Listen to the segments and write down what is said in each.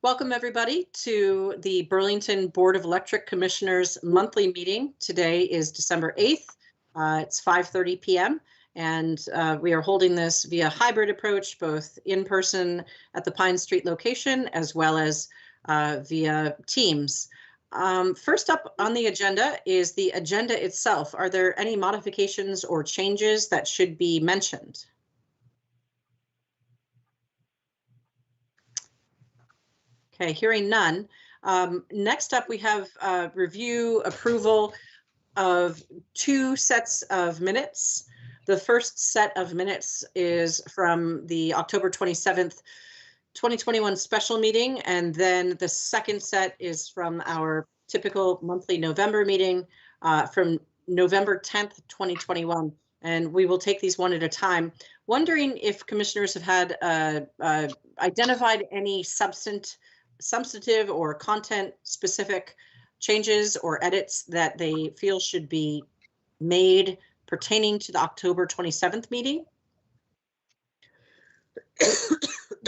Welcome everybody to the Burlington Board of Electric Commissioners monthly meeting. Today is December 8th. It's 5:30 p.m. and we are holding this via hybrid approach, both in person at the Pine Street location as well as via Teams. First up on the agenda is the agenda itself. Are there any modifications or changes that should be mentioned? Okay, hearing none. Next up, we have review approval of two sets of minutes. The first set of minutes is from the October 27th, 2021 special meeting, and then the second set is from our typical monthly November meeting from November 10th, 2021. And we will take these one at a time. Wondering if commissioners have had identified any substantive or content specific changes or edits that they feel should be made pertaining to the October 27th meeting?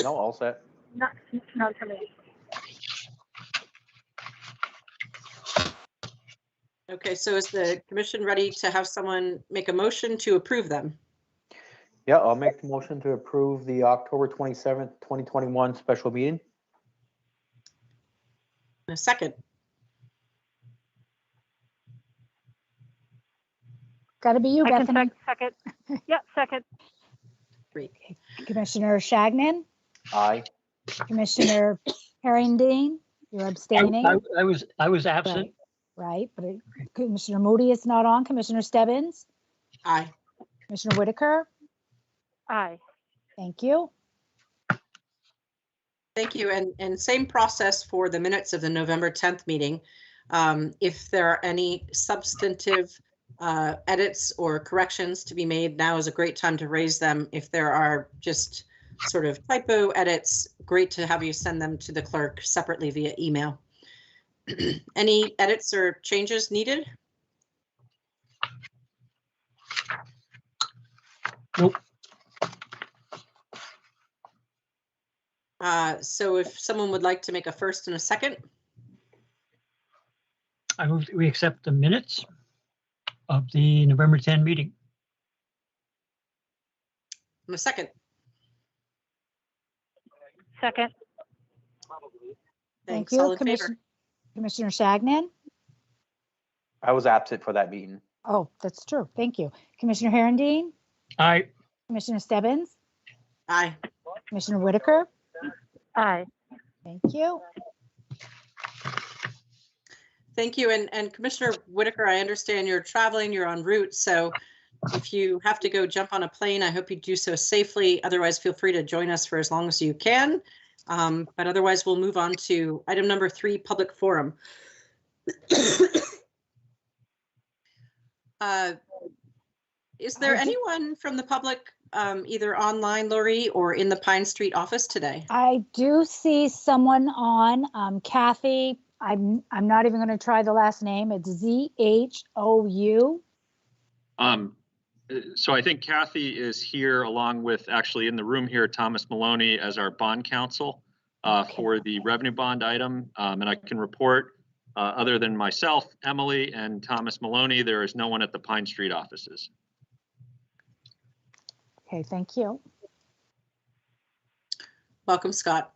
No, all set. Not for me. Okay, so is the commission ready to have someone make a motion to approve them? Yeah, I'll make the motion to approve the October 27th, 2021 special meeting. A second. Got to be you, I can Bethany. second. Yeah, second. Great. Commissioner Shagnon, Aye. Commissioner Herring-Dean, you're abstaining, I was absent. right? But Commissioner Moody is not on. Commissioner Stebbins, Aye. Commissioner Whitaker, Aye. thank you. Thank you. And same process for the minutes of the November 10th meeting. If there are any substantive edits or corrections to be made, now is a great time to raise them. If there are just sort of typo edits, great to have you send them to the clerk separately via email. Any edits or changes needed? Nope. So if someone would like to make a first and a second. I move that we accept the minutes of the November 10 meeting. And a second. Second. Thank Thanks. you, All in favor? Commissioner Shagnon. I was absent for that meeting. Oh, that's true. Thank you. Commissioner Herring-Dean, Aye. Commissioner Stebbins, Aye. Commissioner Whitaker, Aye. thank you. Thank you. And Commissioner Whitaker, I understand you're traveling, you're en route. So if you have to go jump on a plane, I hope you do so safely. Otherwise, feel free to join us for as long as you can. But otherwise, we'll move on to item number 3, public forum. Is there anyone from the public either online, Lori, or in the Pine Street office today? I do see someone on, Kathy. I'm not even going to try the last name. It's ZHOU. So I think Kathy is here along with, actually in the room here, Thomas Maloney as our bond counsel for the revenue bond item. And I can report, other than myself, Emily, and Thomas Maloney, there is no one at the Pine Street offices. Okay, thank you. Welcome, Scott.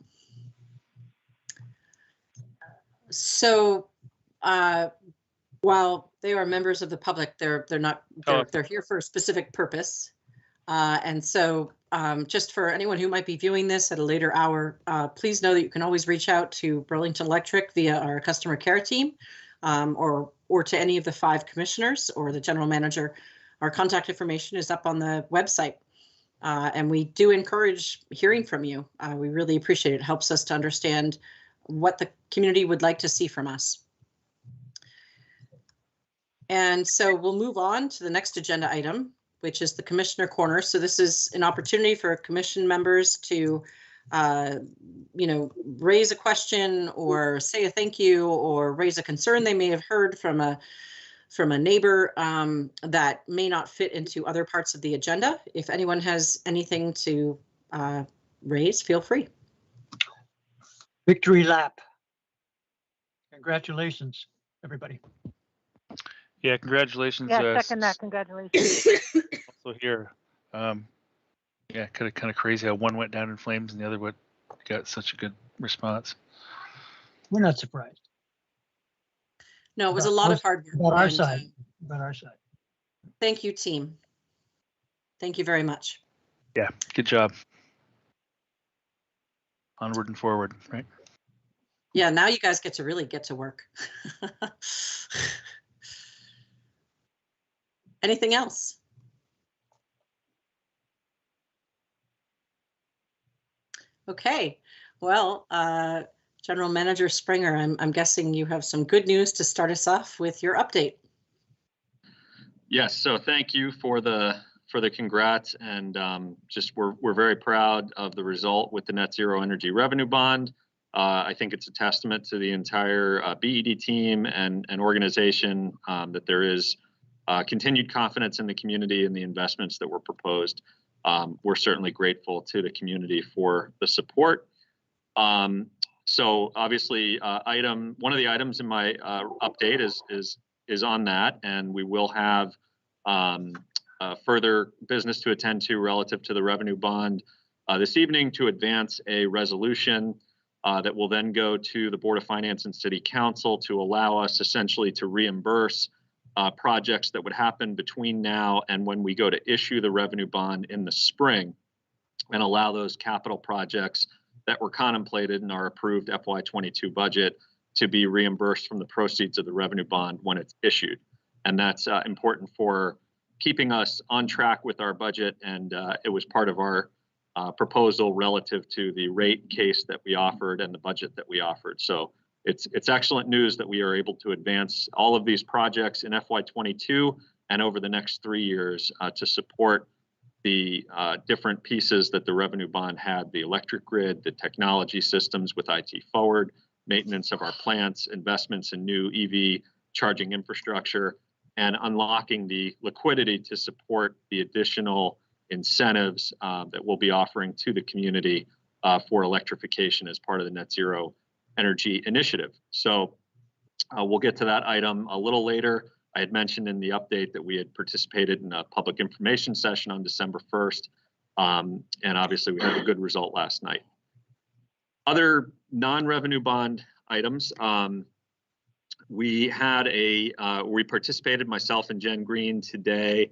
So while they are members of the public, they're here for a specific purpose. And so just for anyone who might be viewing this at a later hour, please know that you can always reach out to Burlington Electric via our customer care team or to any of the 5 commissioners or the general manager. Our contact information is up on the website. And we do encourage hearing from you. We really appreciate it. It helps us to understand what the community would like to see from us. And so we'll move on to the next agenda item, which is the Commissioner Corner. So this is an opportunity for commission members to, raise a question or say a thank you or raise a concern they may have heard from a neighbor that may not fit into other parts of the agenda. If anyone has anything to raise, feel free. Victory lap. Congratulations, everybody. Yeah, congratulations. Yeah, second that, congratulations. Also here. Yeah, kind of crazy how one went down in flames and the other got such a good response. We're not surprised. No, it was a lot of hard work. About our and, side. About our side. Thank you, team. Thank you very much. Yeah, good job. Onward and forward, right? Yeah, now you guys get to really get to work. Anything else? Okay, well, General Manager Springer, I'm guessing you have some good news to start us off with your update. Yes, so thank you for the congrats, and just we're very proud of the result with the Net Zero Energy Revenue Bond. I think it's a testament to the entire BED team and organization that there is continued confidence in the community and the investments that were proposed. We're certainly grateful to the community for the support. So obviously, one of the items in my update is on that, and we will have further business to attend to relative to the revenue bond this evening to advance a resolution that will then go to the Board of Finance and City Council to allow us essentially to reimburse projects that would happen between now and when we go to issue the revenue bond in the spring, and allow those capital projects that were contemplated in our approved FY22 budget to be reimbursed from the proceeds of the revenue bond when it's issued. And that's important for keeping us on track with our budget, and it was part of our proposal relative to the rate case that we offered and the budget that we offered. So it's excellent news that we are able to advance all of these projects in FY22 and over the next 3 years to support the different pieces that the revenue bond had: the electric grid, the technology systems with IT Forward, maintenance of our plants, investments in new EV charging infrastructure, and unlocking the liquidity to support the additional incentives that we'll be offering to the community for electrification as part of the Net Zero Energy Initiative. So we'll get to that item a little later. I had mentioned in the update that we had participated in a public information session on December 1st, and obviously we had a good result last night. Other non-revenue bond items, we participated, myself and Jen Green, today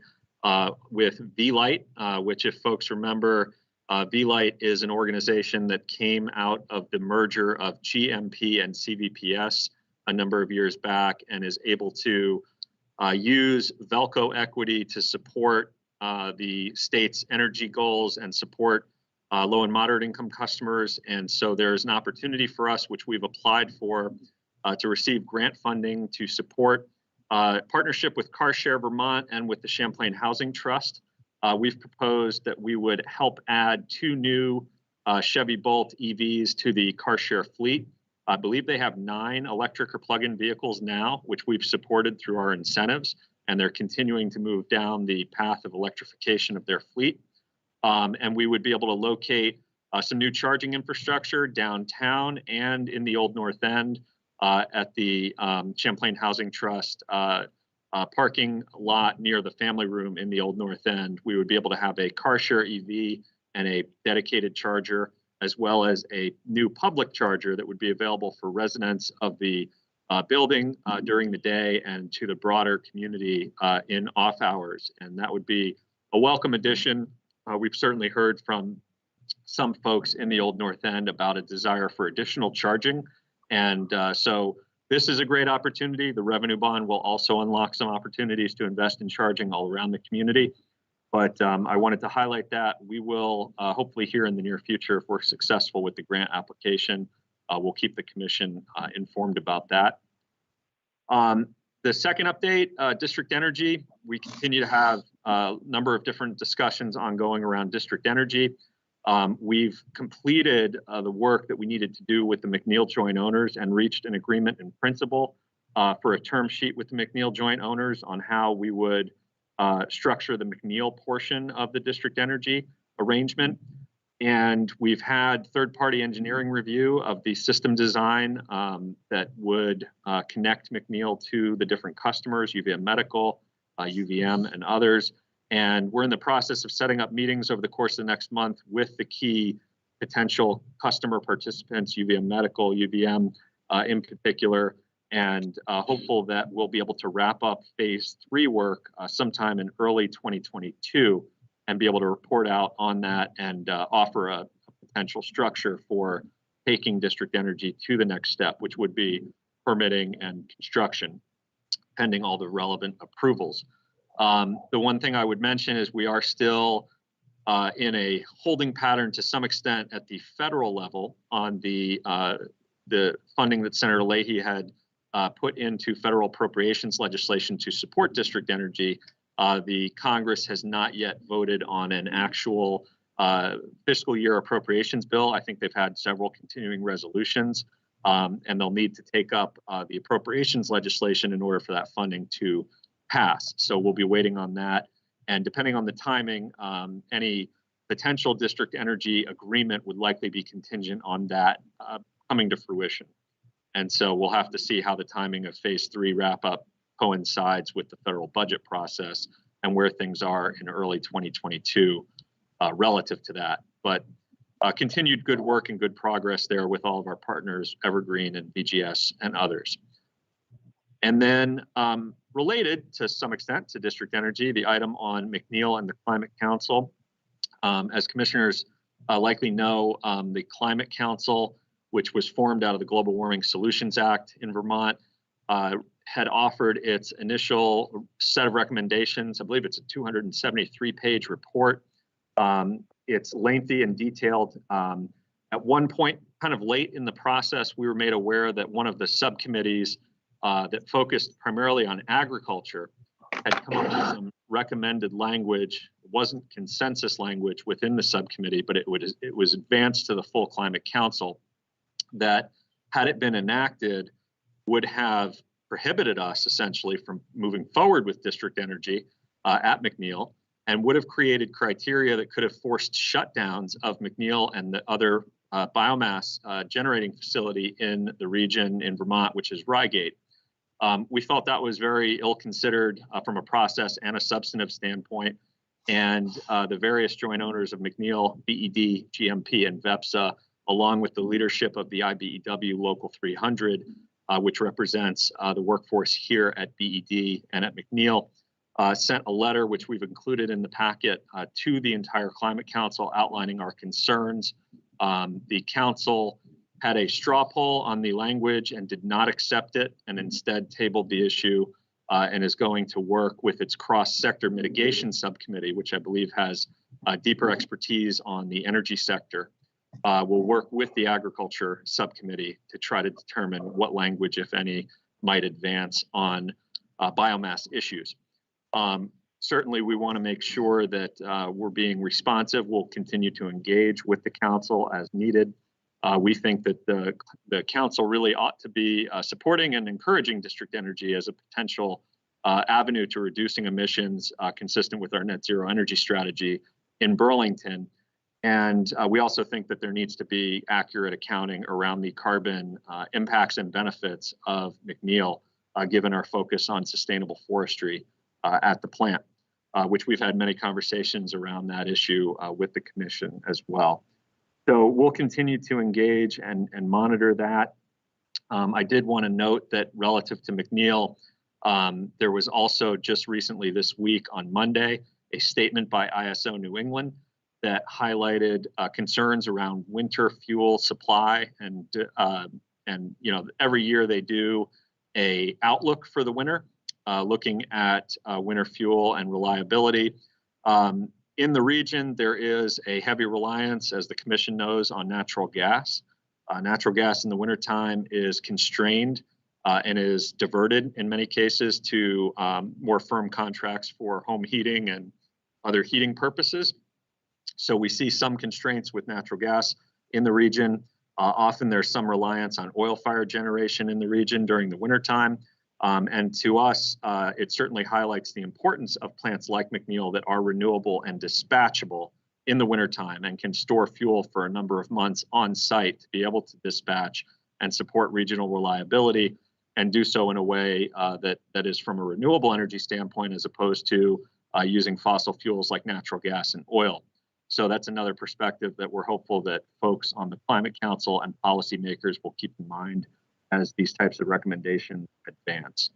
with V-Light, which, if folks remember, V-Light is an organization that came out of the merger of GMP and CVPS a number of years back, and is able to use Velco equity to support the state's energy goals and support low and moderate income customers. And so there's an opportunity for us, which we've applied for, to receive grant funding to support partnership with Car Share Vermont and with the Champlain Housing Trust. We've proposed that we would help add 2 new Chevy Bolt EVs to the Car Share fleet. I believe they have 9 electric or plug-in vehicles now, which we've supported through our incentives, and they're continuing to move down the path of electrification of their fleet. And we would be able to locate some new charging infrastructure downtown and in the Old North End at the Champlain Housing Trust parking lot near the family room in the Old North End. We would be able to have a Car Share EV and a dedicated charger, as well as a new public charger that would be available for residents of the building during the day and to the broader community in off hours. And that would be a welcome addition. We've certainly heard from some folks in the Old North End about a desire for additional charging. And so this is a great opportunity. The revenue bond will also unlock some opportunities to invest in charging all around the community. But I wanted to highlight that. We will hopefully hear in the near future, if we're successful with the grant application. We'll keep the commission informed about that. The second update, district energy. We continue to have a number of different discussions ongoing around district energy. We've completed the work that we needed to do with the McNeil joint owners and reached an agreement in principle for a term sheet with the McNeil joint owners on how we would structure the McNeil portion of the district energy arrangement. And we've had third-party engineering review of the system design that would connect McNeil to the different customers, UVM Medical, UVM, and others. And we're in the process of setting up meetings over the course of the next month with the key potential customer participants, UVM Medical, UVM in particular, and hopeful that we'll be able to wrap up phase 3 work sometime in early 2022 and be able to report out on that and offer a potential structure for taking district energy to the next step, which would be permitting and construction, pending all the relevant approvals. The one thing I would mention is we are still in a holding pattern to some extent at the federal level on the funding that Senator Leahy had put into federal appropriations legislation to support district energy. The Congress has not yet voted on an actual fiscal year appropriations bill. I think they've had several continuing resolutions, and they'll need to take up the appropriations legislation in order for that funding to pass. So we'll be waiting on that. And depending on the timing, any potential district energy agreement would likely be contingent on that coming to fruition. And so we'll have to see how the timing of phase 3 wrap up coincides with the federal budget process and where things are in early 2022 relative to that. But continued good work and good progress there with all of our partners, Evergreen and BGS and others. And then related to some extent to district energy, the item on McNeil and the Climate Council. As commissioners likely know, the Climate Council, which was formed out of the Global Warming Solutions Act in Vermont, had offered its initial set of recommendations. I believe it's a 273-page report. It's lengthy and detailed. At one point, kind of late in the process, we were made aware that one of the subcommittees that focused primarily on agriculture had come up with some recommended language. It wasn't consensus language within the subcommittee, but it was advanced to the full Climate Council that, had it been enacted, would have prohibited us essentially from moving forward with district energy at McNeil, and would have created criteria that could have forced shutdowns of McNeil and the other biomass generating facility in the region in Vermont, which is Rygate. We felt that was very ill-considered from a process and a substantive standpoint, and the various joint owners of McNeil, BED, GMP, and VEPSA, along with the leadership of the IBEW Local 300, which represents the workforce here at BED and at McNeil, sent a letter, which we've included in the packet, to the entire Climate Council outlining our concerns. The council had a straw poll on the language and did not accept it, and instead tabled the issue and is going to work with its cross-sector mitigation subcommittee, which I believe has deeper expertise on the energy sector. We'll work with the agriculture subcommittee to try to determine what language, if any, might advance on biomass issues. Certainly, we want to make sure that we're being responsive. We'll continue to engage with the council as needed. We think that the council really ought to be supporting and encouraging district energy as a potential avenue to reducing emissions consistent with our net zero energy strategy in Burlington. And we also think that there needs to be accurate accounting around the carbon impacts and benefits of McNeil, given our focus on sustainable forestry at the plant, which we've had many conversations around that issue with the commission as well. So we'll continue to engage and monitor that. I did want to note that relative to McNeil, there was also just recently this week on Monday, a statement by ISO New England that highlighted concerns around winter fuel supply, and every year they do a outlook for the winter, looking at winter fuel and reliability. In the region, there is a heavy reliance, as the commission knows, on natural gas. Natural gas in the wintertime is constrained and is diverted in many cases to more firm contracts for home heating and other heating purposes. So we see some constraints with natural gas in the region. Often there's some reliance on oil fire generation in the region during the wintertime. And to us, it certainly highlights the importance of plants like McNeil that are renewable and dispatchable in the wintertime and can store fuel for a number of months on site to be able to dispatch and support regional reliability, and do so in a way that is from a renewable energy standpoint, as opposed to using fossil fuels like natural gas and oil. So that's another perspective that we're hopeful that folks on the Climate Council and policymakers will keep in mind as these types of recommendations advance.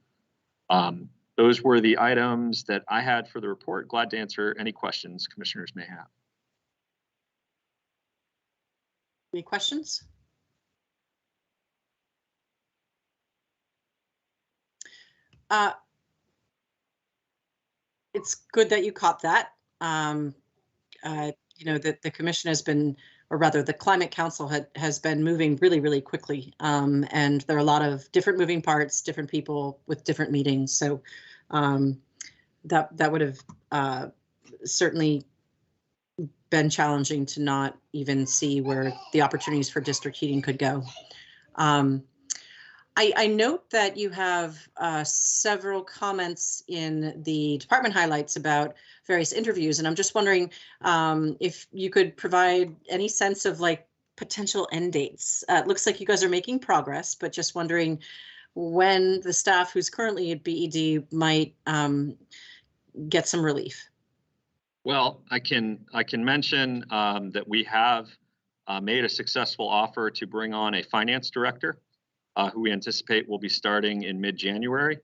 Those were the items that I had for the report. Glad to answer any questions commissioners may have. Any questions? It's good that you caught that. You know, that the commission has been, or rather the Climate Council has been moving really, really quickly. And there are a lot of different moving parts, different people with different meetings. So that would have certainly been challenging to not even see where the opportunities for district heating could go. I note that you have several comments in the department highlights about various interviews, and I'm just wondering if you could provide any sense of like potential end dates. It looks like you guys are making progress, but just wondering when the staff who's currently at BED might get some relief. Well, I can mention that we have made a successful offer to bring on a finance director who we anticipate will be starting in mid-January.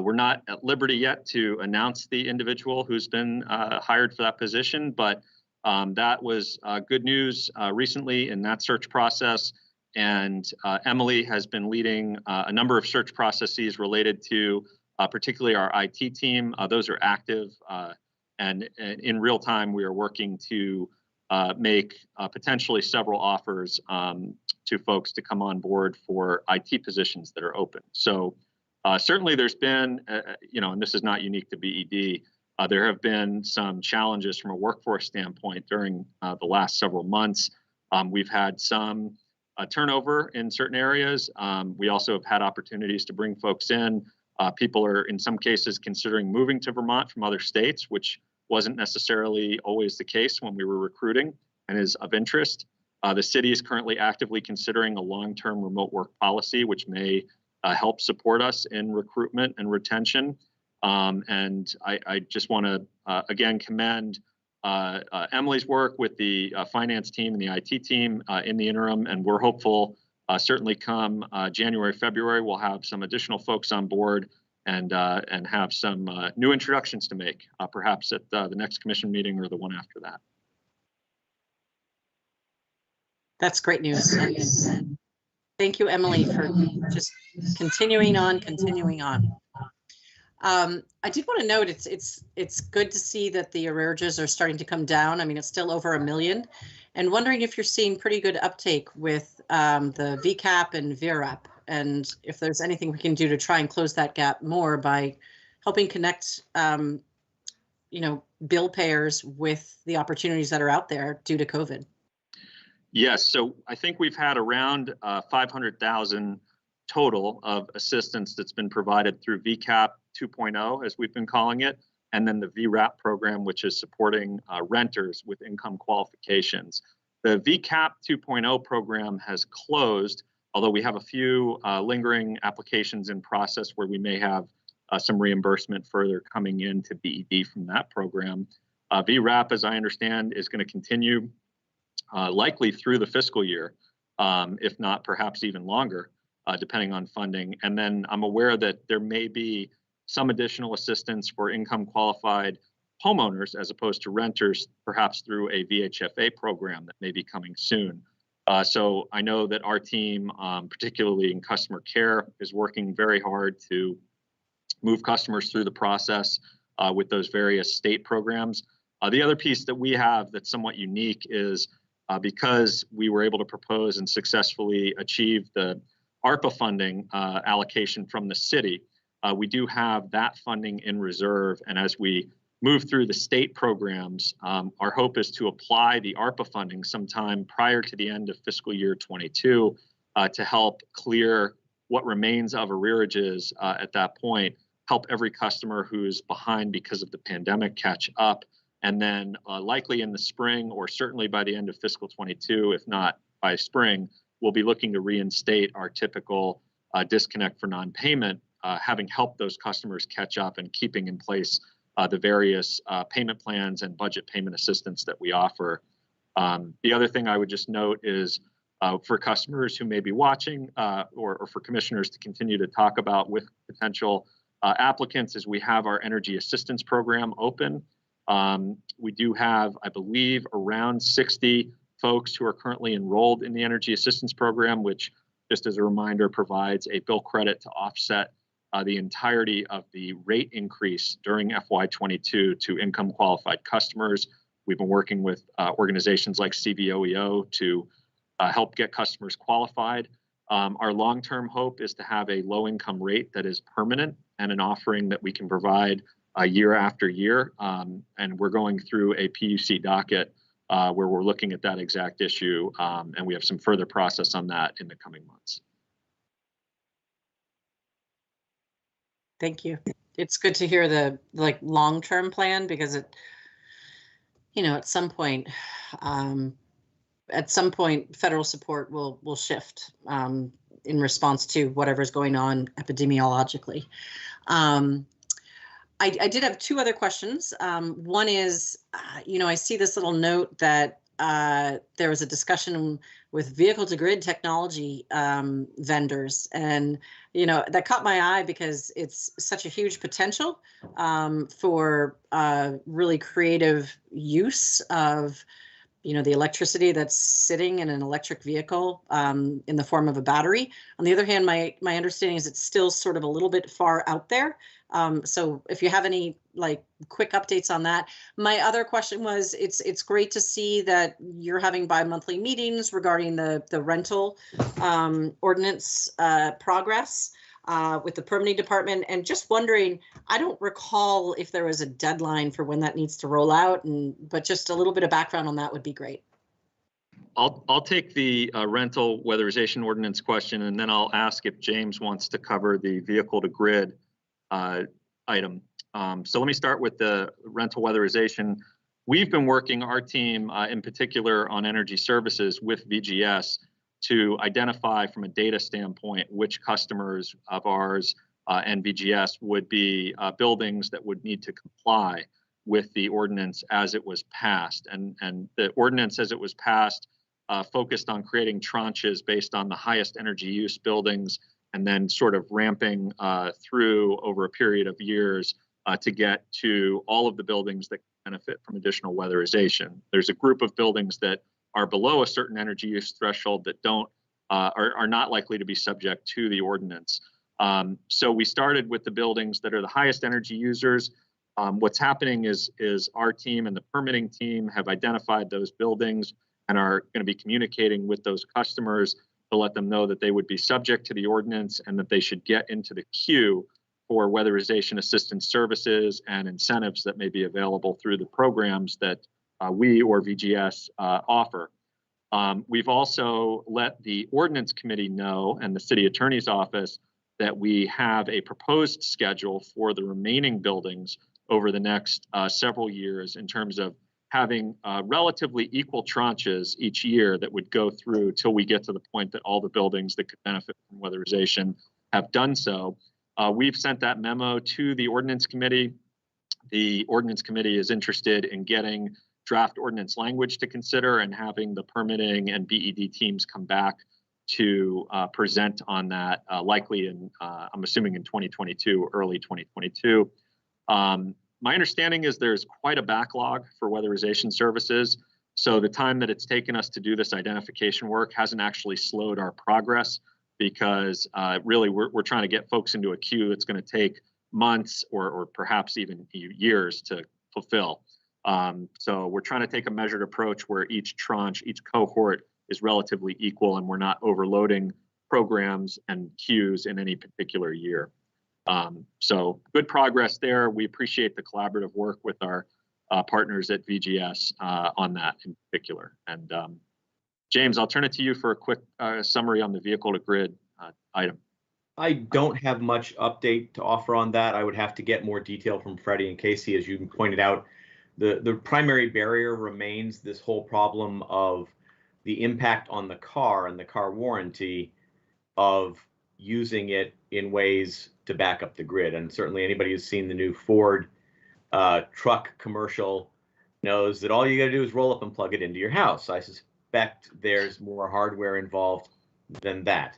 We're not at liberty yet to announce the individual who's been hired for that position, but that was good news recently in that search process. And Emily has been leading a number of search processes related to particularly our IT team. Those are active, and in real time, we are working to make potentially several offers to folks to come on board for IT positions that are open. So certainly there's been, you know, and this is not unique to BED, there have been some challenges from a workforce standpoint during the last several months. We've had some turnover in certain areas. We also have had opportunities to bring folks in. People are in some cases considering moving to Vermont from other states, which wasn't necessarily always the case when we were recruiting and is of interest. The city is currently actively considering a long-term remote work policy, which may help support us in recruitment and retention. And I just want to, again, commend Emily's work with the finance team and the IT team in the interim. And we're hopeful, certainly come January, February, we'll have some additional folks on board and have some new introductions to make, perhaps at the next commission meeting or the one after that. That's great news. And thank you, Emily, for just continuing on. I did want to note it's good to see that the arrearages are starting to come down. I mean, it's still over 1 million, and wondering if you're seeing pretty good uptake with the VCAP and VRAP, and if there's anything we can do to try and close that gap more by helping connect, you know, bill payers with the opportunities that are out there due to COVID. Yes, so I think we've had around 500,000 total of assistance that's been provided through VCAP 2.0, as we've been calling it, and then the VRAP program, which is supporting renters with income qualifications. The VCAP 2.0 program has closed, although we have a few lingering applications in process where we may have some reimbursement further coming into BED from that program. VRAP, as I understand, is going to continue likely through the fiscal year, if not perhaps even longer, depending on funding. And then I'm aware that there may be some additional assistance for income qualified homeowners as opposed to renters, perhaps through a VHFA program that may be coming soon. So I know that our team, particularly in customer care, is working very hard to move customers through the process with those various state programs. The other piece that we have that's somewhat unique is because we were able to propose and successfully achieve the ARPA funding allocation from the city, we do have that funding in reserve. And as we move through the state programs, our hope is to apply the ARPA funding sometime prior to the end of fiscal year 22 to help clear what remains of arrearages at that point, help every customer who's behind because of the pandemic catch up, And then likely in the spring, or certainly by the end of fiscal 22, if not by spring, we'll be looking to reinstate our typical disconnect for non-payment, having helped those customers catch up and keeping in place the various payment plans and budget payment assistance that we offer. The other thing I would just note is for customers who may be watching or for commissioners to continue to talk about with potential applicants, is we have our energy assistance program open. We do have, I believe, around 60 folks who are currently enrolled in the energy assistance program, which, just as a reminder, provides a bill credit to offset the entirety of the rate increase during FY22 to income qualified customers. We've been working with organizations like CVOEO to help get customers qualified. Our long-term hope is to have a low-income rate that is permanent and an offering that we can provide year after year. And we're going through a PUC docket where we're looking at that exact issue, and we have some further process on that in the coming months. Thank you. It's good to hear the long-term plan, because it, at some point, federal support will shift in response to whatever's going on epidemiologically. I did have two other questions. One is, I see this little note that there was a discussion with vehicle to grid technology vendors, and that caught my eye because it's such a huge potential for really creative use of the electricity that's sitting in an electric vehicle in the form of a battery. On the other hand, my understanding is it's still sort of a little bit far out there. So if you have any quick updates on that. My other question was, it's great to see that you're having bi-monthly meetings regarding the rental ordinance progress with the permitting department, and just wondering, I don't recall if there was a deadline for when that needs to roll out, but just a little bit of background on that would be great. I'll take the rental weatherization ordinance question, and then I'll ask if James wants to cover the vehicle to grid item. So let me start with the rental weatherization. We've been working, our team in particular, on energy services with VGS to identify from a data standpoint which customers of ours and VGS would be buildings that would need to comply with the ordinance as it was passed. And the ordinance as it was passed focused on creating tranches based on the highest energy use buildings, and then sort of ramping through over a period of years to get to all of the buildings that benefit from additional weatherization. There's a group of buildings that are below a certain energy use threshold that are not likely to be subject to the ordinance. So we started with the buildings that are the highest energy users. What's happening is our team and the permitting team have identified those buildings and are going to be communicating with those customers to let them know that they would be subject to the ordinance and that they should get into the queue for weatherization assistance services and incentives that may be available through the programs that we or VGS offer. We've also let the ordinance committee know, and the city attorney's office, that we have a proposed schedule for the remaining buildings over the next several years in terms of having relatively equal tranches each year that would go through till we get to the point that all the buildings that could benefit from weatherization have done so. We've sent that memo to the ordinance committee. The ordinance committee is interested in getting draft ordinance language to consider and having the permitting and BED teams come back to present on that, likely in, I'm assuming in 2022, early 2022. My understanding is there's quite a backlog for weatherization services. So the time that it's taken us to do this identification work hasn't actually slowed our progress, because really we're trying to get folks into a queue that's going to take months or perhaps even years to fulfill. So we're trying to take a measured approach where each tranche, each cohort is relatively equal, and we're not overloading programs and queues in any particular year. So good progress there. We appreciate the collaborative work with our partners at VGS on that in particular. And James, I'll turn it to you for a quick summary on the vehicle to grid item. I don't have much update to offer on that. I would have to get more detail from Freddie and Casey. As you pointed out, The primary barrier remains this whole problem of the impact on the car and the car warranty of using it in ways to back up the grid. And certainly anybody who's seen the new Ford truck commercial knows that all you got to do is roll up and plug it into your house. I suspect there's more hardware involved than that.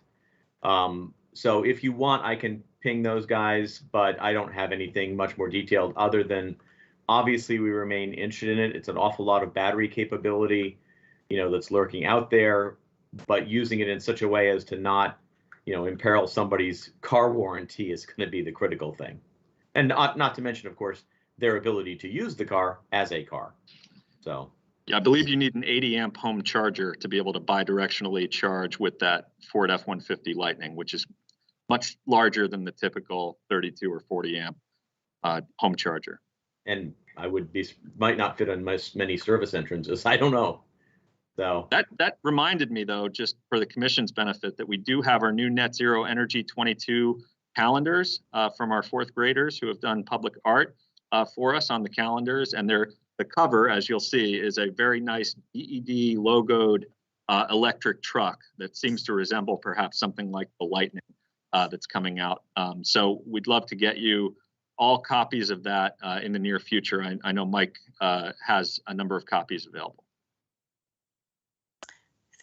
So if you want, I can ping those guys, but I don't have anything much more detailed other than obviously we remain interested in it. It's an awful lot of battery capability, that's lurking out there, but using it in such a way as to not, imperil somebody's car warranty is going to be the critical thing. And not to mention, of course, their ability to use the car as a car. So. Yeah, I believe you need an 80 amp home charger to be able to bidirectionally charge with that Ford F-150 Lightning, which is much larger than the typical 32 or 40 amp home charger. And might not fit on many service entrances. I don't know. So that reminded me, though, just for the commission's benefit, that we do have our new Net Zero Energy 22 calendars from our fourth graders who have done public art for us on the calendars. And the cover, as you'll see, is a very nice DED logoed electric truck that seems to resemble perhaps something like the Lightning that's coming out. So we'd love to get you all copies of that in the near future. I know Mike has a number of copies available.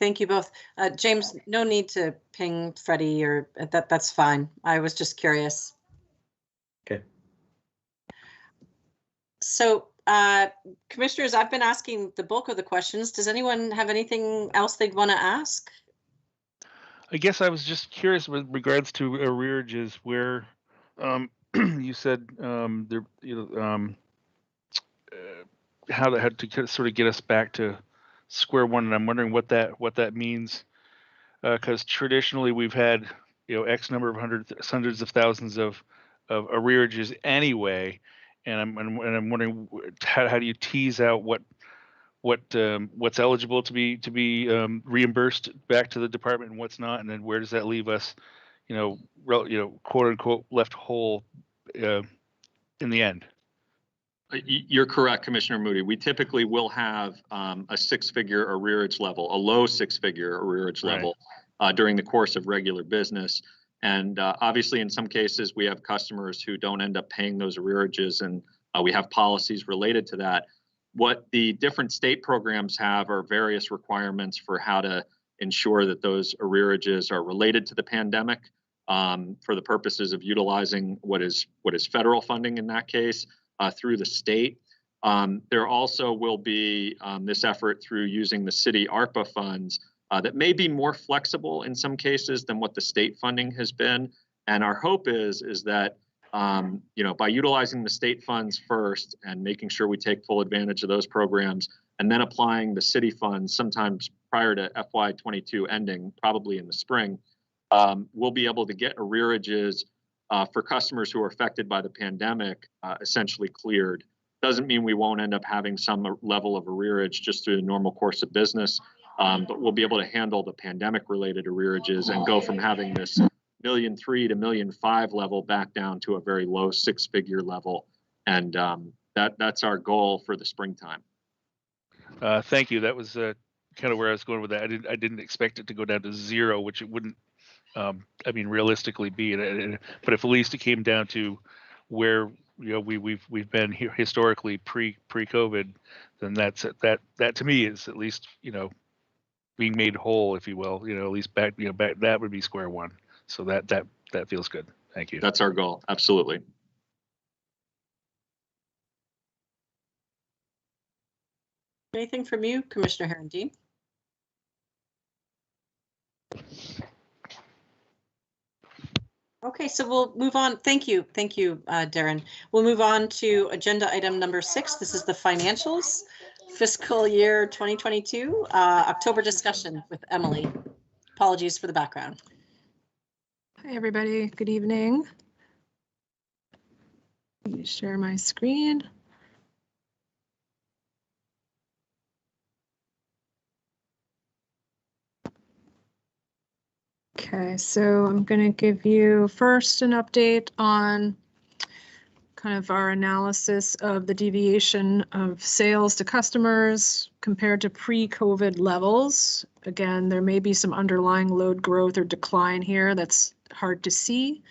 Thank you both. James, no need to ping Freddie or that's fine. I was just curious. Okay. So commissioners, I've been asking the bulk of the questions. Does anyone have anything else they'd want to ask? I guess I was just curious with regards to arrearages, where you said there, how to sort of get us back to square one, and I'm wondering what that means, because traditionally we've had X number of hundreds of thousands of arrearages anyway, and I'm wondering how do you tease out what's eligible to be reimbursed back to the department and what's not, and then where does that leave us, quote unquote left whole in the end. You're correct, Commissioner Moody. We typically will have a six-figure arrearage level, a low six-figure arrearage level during the course of regular business. And obviously, in some cases, we have customers who don't end up paying those arrearages, and we have policies related to that. What the different state programs have are various requirements for how to ensure that those arrearages are related to the pandemic for the purposes of utilizing what is federal funding in that case. Through the state. There also will be this effort through using the city ARPA funds that may be more flexible in some cases than what the state funding has been. And our hope is that by utilizing the state funds first and making sure we take full advantage of those programs, and then applying the city funds sometimes prior to FY22 ending, probably in the spring, we'll be able to get arrearages for customers who are affected by the pandemic essentially cleared. Doesn't mean we won't end up having some level of arrearage just through the normal course of business, but we'll be able to handle the pandemic-related arrearages and go from having this $1.3 million to $1.5 million level back down to a very low six-figure level, and that's our goal for the springtime. Thank you. That was kind of where I was going with that. I didn't expect it to go down to zero, which it wouldn't. Realistically be, but if at least it came down to where we've been here historically pre-COVID, then that to me is at least being made whole, if you will. At least back that would be square one. So that feels good. Thank you. That's our goal. Absolutely. Anything from you, Commissioner Herendeen? Okay, so we'll move on. Thank you, Darren. We'll move on to agenda item number 6. This is the financials, fiscal year 2022, October discussion with Emily. Apologies for the background. Hi, everybody. Good evening. Let me share my screen. Okay, so I'm going to give you first an update on kind of our analysis of the deviation of sales to customers compared to pre-COVID levels. Again, there may be some underlying load growth or decline here that's hard to see,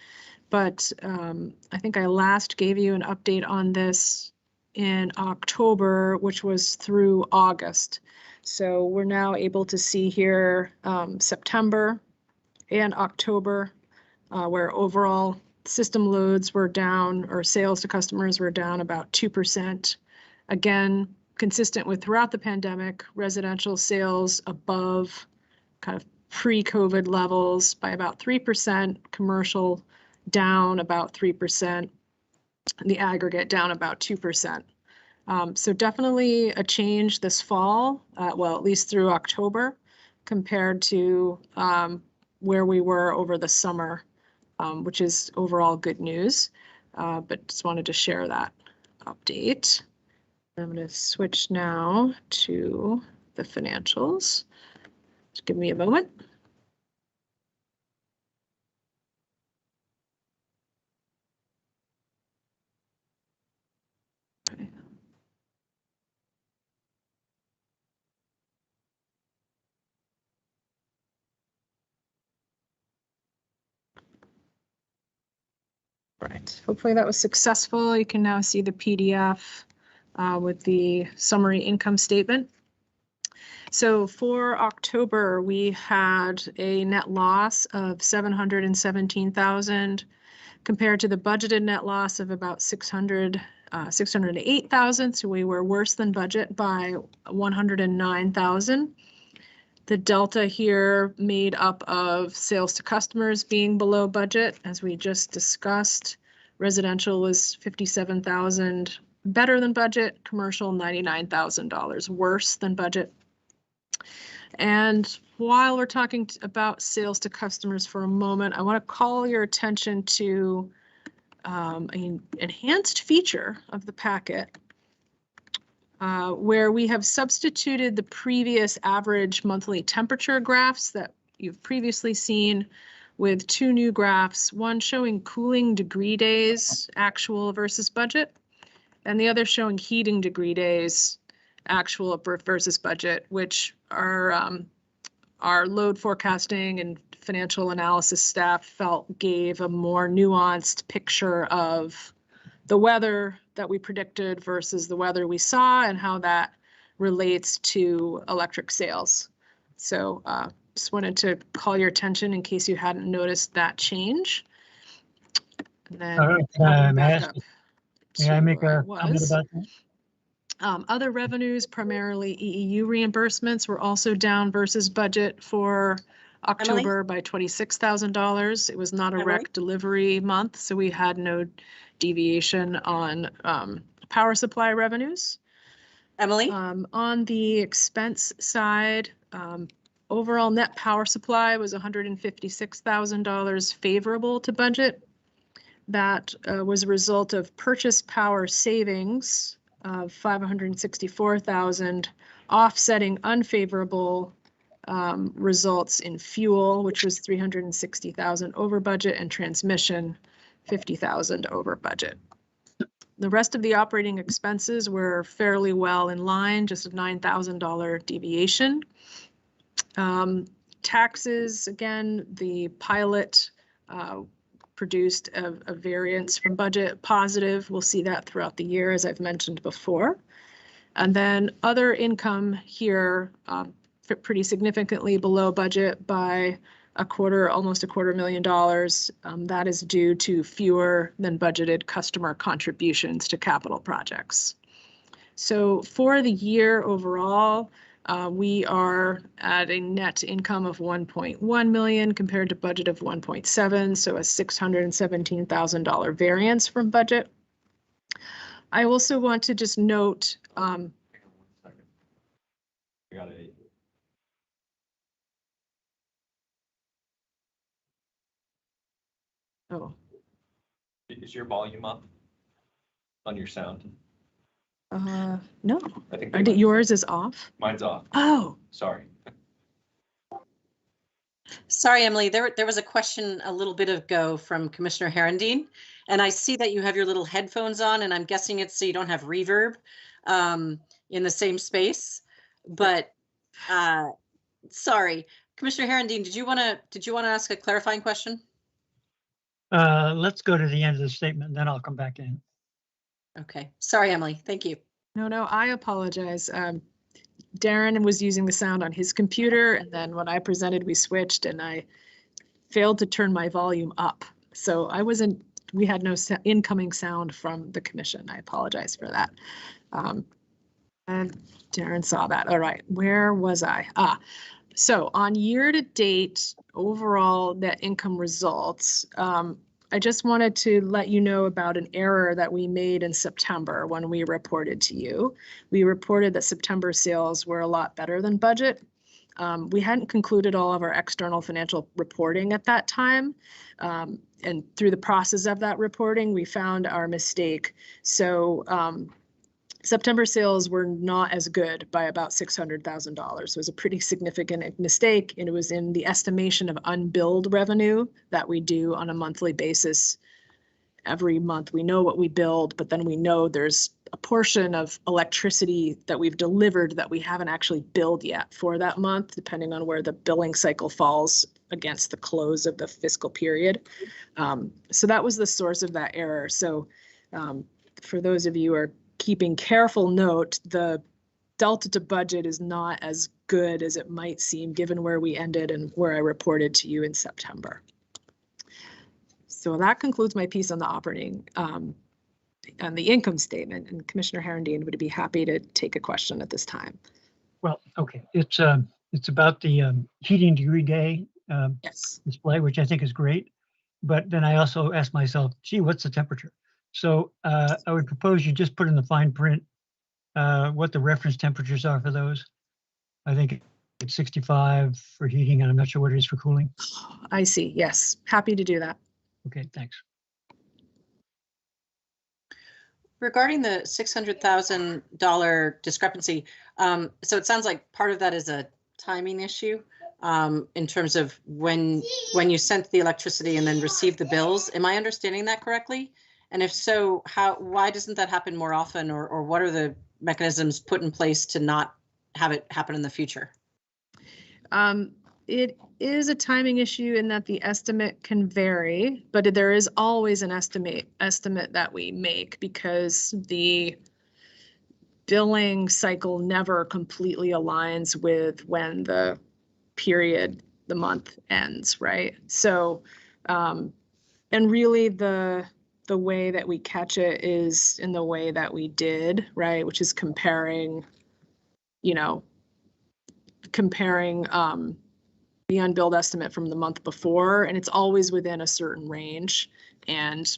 but I think I last gave you an update on this in October, which was through August. So we're now able to see here September and October, where overall system loads were down, or sales to customers were down about 2%. Again, consistent with throughout the pandemic, residential sales above kind of pre-COVID levels by about 3%, commercial down about 3%, the aggregate down about 2%. So definitely a change this fall, well, at least through October, compared to where we were over the summer, which is overall good news. But just wanted to share that update. I'm going to switch now to the financials. Just give me a moment. Okay. Right, hopefully that was successful. You can now see the PDF with the summary income statement. So for October, we had a net loss of $717,000 compared to the budgeted net loss of about $608,000. So we were worse than budget by $109,000. The delta here made up of sales to customers being below budget, as we just discussed. Residential was $57,000 better than budget, commercial $99,000 worse than budget. And while we're talking about sales to customers for a moment, I want to call your attention to an enhanced feature of the packet where we have substituted the previous average monthly temperature graphs that you've previously seen with two new graphs, one showing cooling degree days actual versus budget, and the other showing heating degree days actual versus budget, which our load forecasting and financial analysis staff felt gave a more nuanced picture of the weather that we predicted versus the weather we saw and how that relates to electric sales. So just wanted to call your attention in case you hadn't noticed that change. And then All right, may I make a comment about that? Other revenues, primarily EEU reimbursements, were also down versus budget for October by $26,000. It was not a rec delivery month, so we had no deviation on power supply revenues. Emily? On the expense side, overall net power supply was $156,000 favorable to budget. That was a result of purchase power savings of $564,000, offsetting unfavorable results in fuel, which was $360,000 over budget, and transmission, $50,000 over budget. The rest of the operating expenses were fairly well in line, just a $9,000 deviation. Taxes, again, the pilot produced a variance from budget positive. We'll see that throughout the year, as I've mentioned before. And then other income here, pretty significantly below budget by almost $250,000. That is due to fewer than budgeted customer contributions to capital projects. So for the year overall, we are at a net income of 1.1 million compared to budget of 1.7, so a $617,000 variance from budget. I also want to just note. I got it. Oh. Is your volume up on your sound? No. I think Yours is off. Mine's off. Oh. Sorry. Sorry, Emily, there was a question a little bit ago from Commissioner Herendeen, and I see that you have your little headphones on, and I'm guessing it's so you don't have reverb in the same space. But sorry, Commissioner Herendeen, did you want to ask a clarifying question? Let's go to the end of the statement, and then I'll come back in. Okay, sorry, Emily. Thank you. No, I apologize. Darren was using the sound on his computer, and then when I presented, we switched, and I failed to turn my volume up. So we had no incoming sound from the commission. I apologize for that. And Darren saw that. All right, where was I? So on year-to-date overall net income results, I just wanted to let you know about an error that we made in September when we reported to you. We reported that September sales were a lot better than budget. We hadn't concluded all of our external financial reporting at that time. And through the process of that reporting, we found our mistake. So September sales were not as good by about $600,000. It was a pretty significant mistake, and it was in the estimation of unbilled revenue that we do on a monthly basis. Every month we know what we billed, but then we know there's a portion of electricity that we've delivered that we haven't actually billed yet for that month, depending on where the billing cycle falls against the close of the fiscal period. So that was the source of that error. So for those of you who are keeping careful note, the delta to budget is not as good as it might seem given where we ended and where I reported to you in September. So that concludes my piece on the operating, on the income statement, and Commissioner Herendeen would be happy to take a question at this time. Well, okay, it's about the heating degree day Yes. display, which I think is great. But then I also asked myself, gee, what's the temperature? So I would propose you just put in the fine print what the reference temperatures are for those. I think it's 65 for heating, and I'm not sure what it is for cooling. I see. Yes, happy to do that. Okay, thanks. Regarding the $600,000 discrepancy, so it sounds like part of that is a timing issue in terms of when you sent the electricity and then received the bills. Am I understanding that correctly? And if so, why doesn't that happen more often, or what are the mechanisms put in place to not have it happen in the future? It is a timing issue in that the estimate can vary, but there is always an estimate that we make because the billing cycle never completely aligns with when the month ends, right? So, and really the way that we catch it is in the way that we did, right? Which is comparing the unbilled estimate from the month before, and it's always within a certain range. And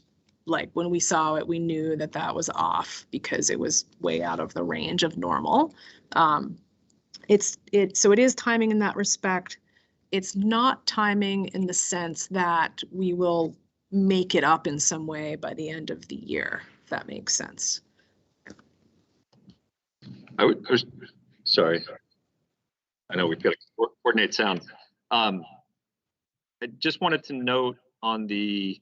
like when we saw it, we knew that that was off because it was way out of the range of normal. So it is timing in that respect. It's not timing in the sense that we will make it up in some way by the end of the year, if that makes sense. Sorry. I know we've got to coordinate sound. I just wanted to note on the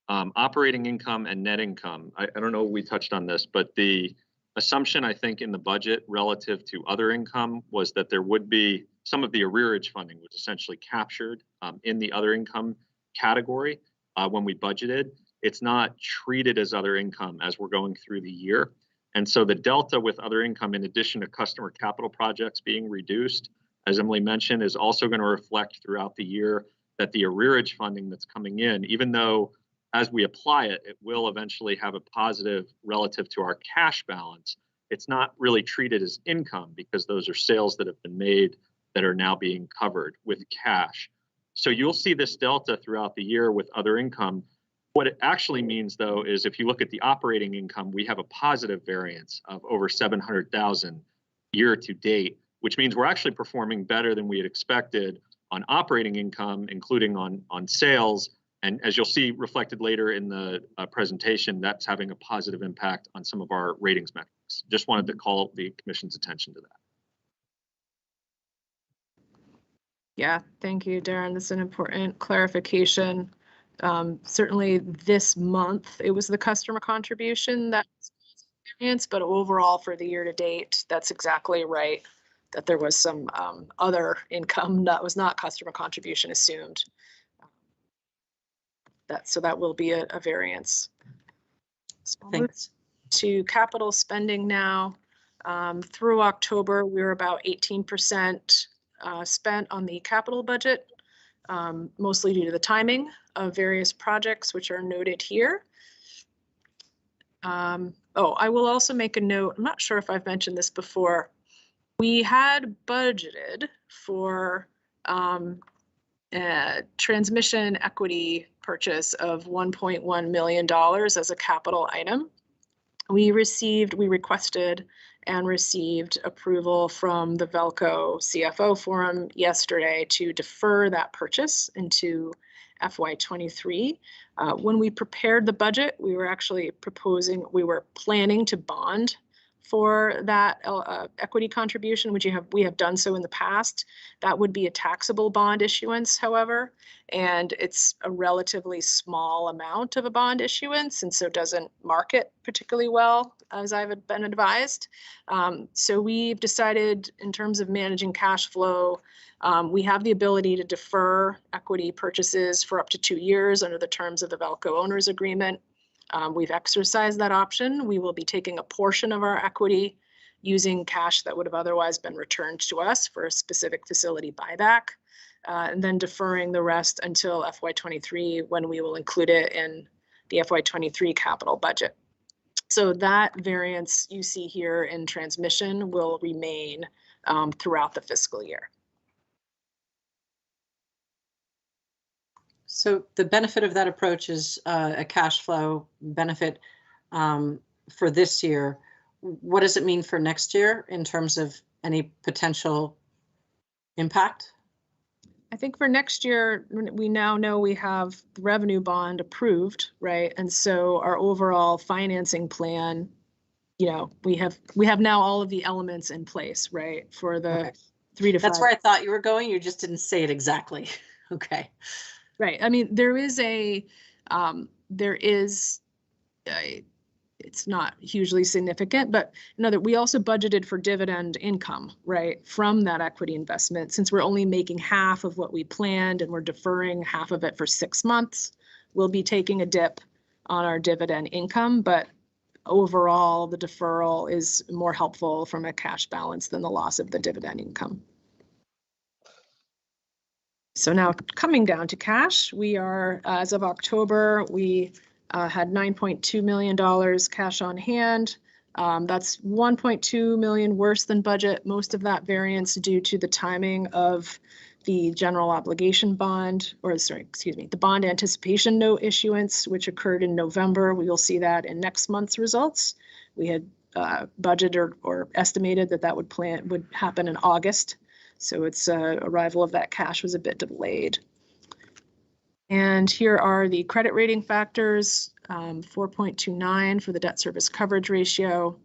operating income and net income. I don't know if we touched on this, but the assumption I think in the budget relative to other income was that there would be some of the arrearage funding was essentially captured in the other income category when we budgeted. It's not treated as other income as we're going through the year. And so the delta with other income, in addition to customer capital projects being reduced, as Emily mentioned, is also going to reflect throughout the year that the arrearage funding that's coming in, even though as we apply it, it will eventually have a positive relative to our cash balance. It's not really treated as income because those are sales that have been made that are now being covered with cash. So you'll see this delta throughout the year with other income. What it actually means, though, is if you look at the operating income, we have a positive variance of over 700,000 year to date, which means we're actually performing better than we had expected on operating income, including on sales. And as you'll see reflected later in the presentation, that's having a positive impact on some of our ratings metrics. Just wanted to call the Commission's attention to that. Yeah, thank you, Darren. That's an important clarification. Certainly this month, it was the customer contribution that variance, but overall for the year to date, that's exactly right. That there was some other income that was not customer contribution assumed. So that will be a variance. So I'll move Thanks. to capital spending now. Through October, we were about 18% spent on the capital budget, mostly due to the timing of various projects, which are noted here. Oh, I will also make a note. I'm not sure if I've mentioned this before. We had budgeted for transmission equity purchase of $1.1 million as a capital item. We requested and received approval from the Velco CFO forum yesterday to defer that purchase into FY23. When we prepared the budget, we were planning to bond for that equity contribution, which we have done so in the past. That would be a taxable bond issuance, however, and it's a relatively small amount of a bond issuance, and so doesn't market particularly well, as I've been advised. So we've decided, in terms of managing cash flow, we have the ability to defer equity purchases for up to 2 years under the terms of the Velco owners agreement. We've exercised that option. We will be taking a portion of our equity using cash that would have otherwise been returned to us for a specific facility buyback, and then deferring the rest until FY23, when we will include it in the FY23 capital budget. So that variance you see here in transmission will remain throughout the fiscal year. So the benefit of that approach is a cash flow benefit for this year. What does it mean for next year in terms of any potential impact? I think for next year, we now know we have the revenue bond approved, right? And so our overall financing plan, we have now all of the elements in place, right? For the Okay. 3 to 5. That's where I thought you were going. You just didn't say it exactly. Okay. Right. I mean, it's not hugely significant, but we also budgeted for dividend income, right, from that equity investment. Since we're only making half of what we planned and we're deferring half of it for 6 months, we'll be taking a dip on our dividend income, but overall the deferral is more helpful from a cash balance than the loss of the dividend income. So now coming down to cash, we are, as of October, we had $9.2 million cash on hand. That's $1.2 million worse than budget. Most of that variance due to the timing of the general obligation bond, the bond anticipation note issuance, which occurred in November. We will see that in next month's results. We had budgeted or estimated that would happen in August. So its arrival of that cash was a bit delayed. And here are the credit rating factors: 4.29 for the debt service coverage ratio,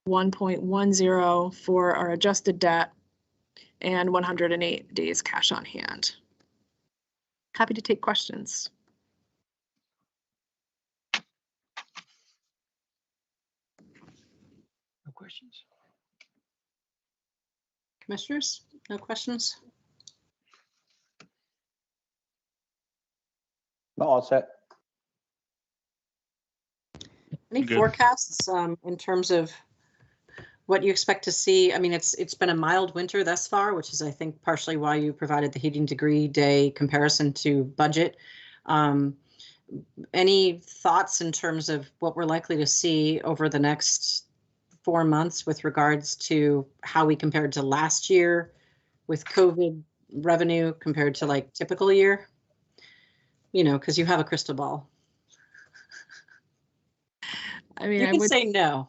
1.10 for our adjusted debt, and 108 days cash on hand. Happy to take questions. No questions? Commissioners, no questions? No, all set. Any Good. forecasts in terms of what you expect to see? I mean, it's been a mild winter thus far, which is, I think, partially why you provided the heating degree day comparison to budget. Any thoughts in terms of what we're likely to see over the next 4 months with regards to how we compared to last year with COVID revenue compared to like typical year? Because you have a crystal ball. I mean, You can say no.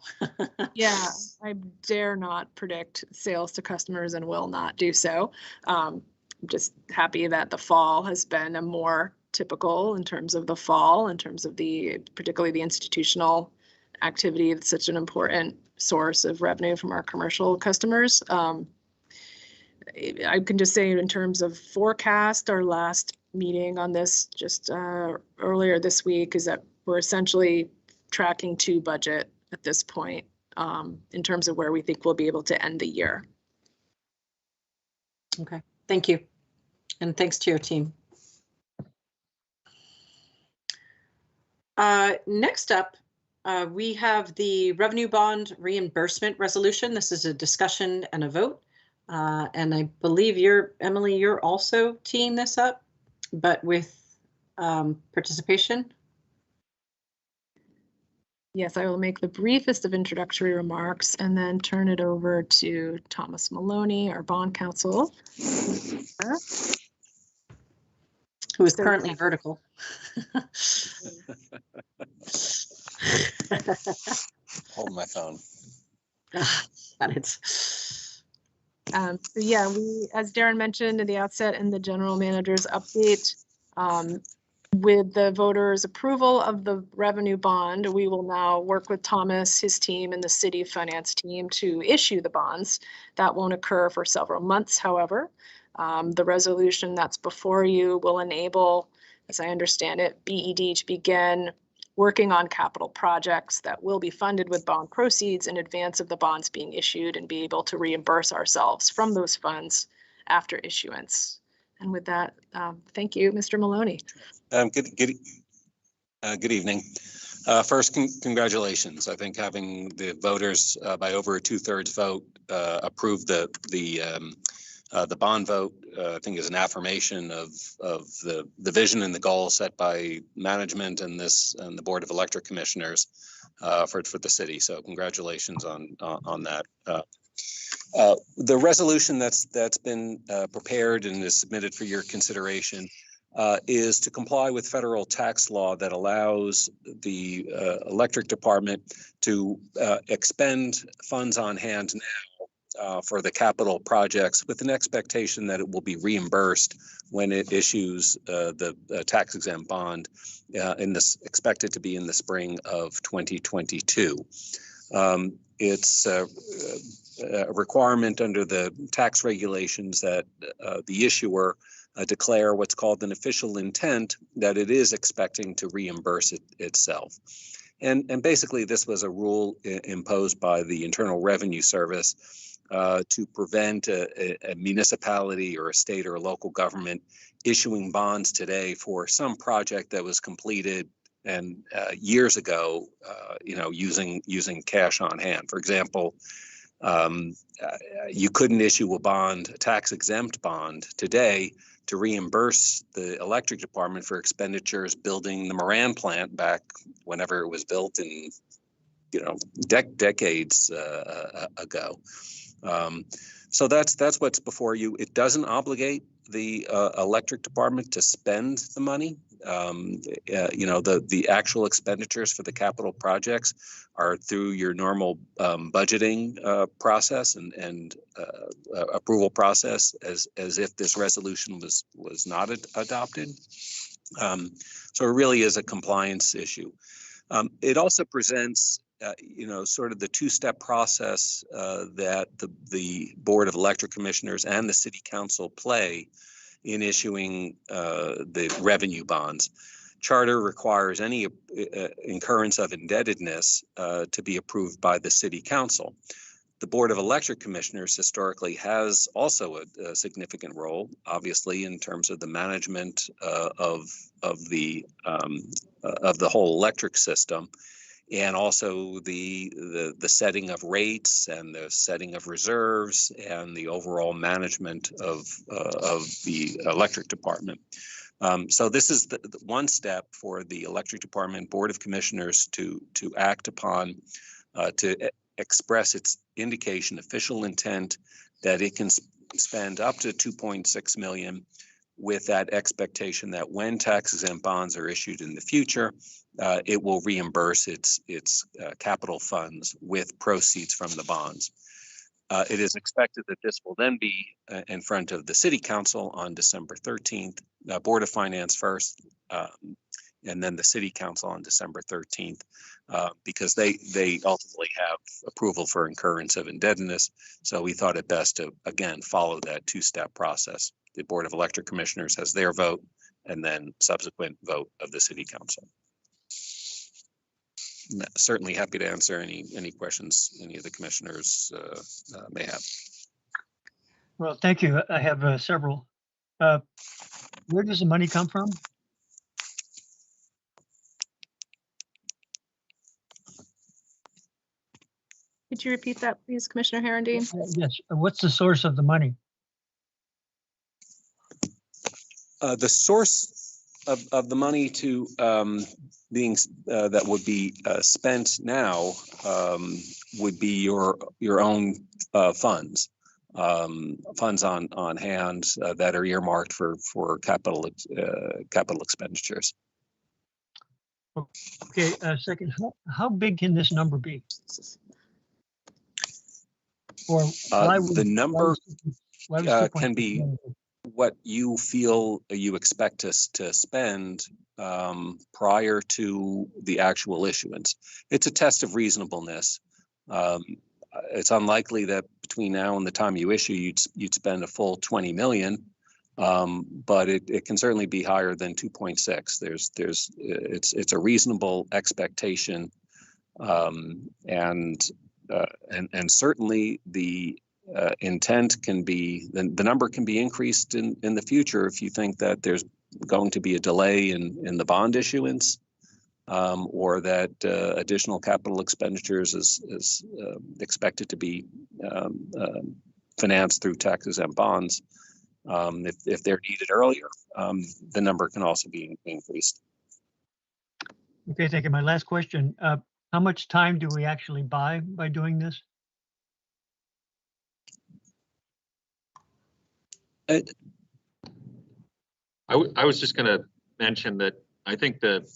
Yeah, I dare not predict sales to customers and will not do so. I'm just happy that the fall has been a more typical in terms of particularly the institutional activity. That's such an important source of revenue from our commercial customers. I can just say in terms of forecast, our last meeting on this just earlier this week is that we're essentially tracking to budget at this point in terms of where we think we'll be able to end the year. Okay, thank you. And thanks to your team. Next up, we have the revenue bond reimbursement resolution. This is a discussion and a vote. And I believe Emily, you're also teeing this up, but with participation. Yes, I will make the briefest of introductory remarks and then turn it over to Thomas Maloney, our bond counsel. Who is currently vertical. Hold my phone. Got it. So yeah, we, as Darren mentioned at the outset in the general manager's update, with the voters' approval of the revenue bond, we will now work with Thomas, his team, and the city finance team to issue the bonds. That won't occur for several months, however. The resolution that's before you will enable, as I understand it, BED to begin working on capital projects that will be funded with bond proceeds in advance of the bonds being issued and be able to reimburse ourselves from those funds after issuance. And with that, thank you, Mr. Maloney. Good evening. First, congratulations. I think having the voters by over a 2/3 vote approve the bond vote, I think is an affirmation of the vision and the goal set by management and the Board of Electric Commissioners for the city. So congratulations on that. The resolution that's been prepared and is submitted for your consideration is to comply with federal tax law that allows the electric department to expend funds on hand now for the capital projects with an expectation that it will be reimbursed when it issues the tax exempt bond expected to be in the spring of 2022. It's a requirement under the tax regulations that the issuer declare what's called an official intent that it is expecting to reimburse itself. And basically this was a rule imposed by the Internal Revenue Service to prevent a municipality or a state or a local government issuing bonds today for some project that was completed and years ago, using cash on hand. For example, you couldn't issue a tax exempt bond today to reimburse the electric department for expenditures building the Moran plant back whenever it was built in, decades ago. So that's what's before you. It doesn't obligate the electric department to spend the money. The actual expenditures for the capital projects are through your normal budgeting process and approval process as if this resolution was not adopted. So it really is a compliance issue. It also presents sort of the two-step process that the Board of Electric Commissioners and the City Council play in issuing the revenue bonds. Charter requires any incurrence of indebtedness to be approved by the City Council. The Board of Electric Commissioners historically has also a significant role, obviously, in terms of the management of the whole electric system, and also the setting of rates and the setting of reserves and the overall management of the electric department. So this is the one step for the electric department Board of Commissioners to act upon to express its official intent that it can spend up to $2.6 million with that expectation that when tax exempt bonds are issued in the future, it will reimburse its capital funds with proceeds from the bonds. It is expected that this will then be in front of the City Council on December 13th, Board of Finance first, and then the city council on December 13th, because they ultimately have approval for incurrence of indebtedness. So we thought it best to, again, follow that two-step process. The Board of Electric Commissioners has their vote, and then subsequent vote of the city council. Certainly happy to answer any questions any of the commissioners may have. Well, thank you. I have several. Where does the money come from? Could you repeat that, please, Commissioner Herendeen? Yes. What's the source of the money? The source of the money to being that would be spent now would be your own funds. Funds on hand that are earmarked for capital expenditures. Okay, second, how big can this number be? Or the number can be what you feel you expect to spend prior to the actual issuance. It's a test of reasonableness. It's unlikely that between now and the time you issue, you'd spend a full 20 million, but it can certainly be higher than 2.6. It's a reasonable expectation, and certainly the intent can be, the number can be increased in the future if you think that there's going to be a delay in the bond issuance, or that additional capital expenditures is expected to be financed through taxes and bonds. If they're needed earlier, the number can also be increased. Okay, thank you. My last question, how much time do we actually buy by doing this? I was just going to mention that I think the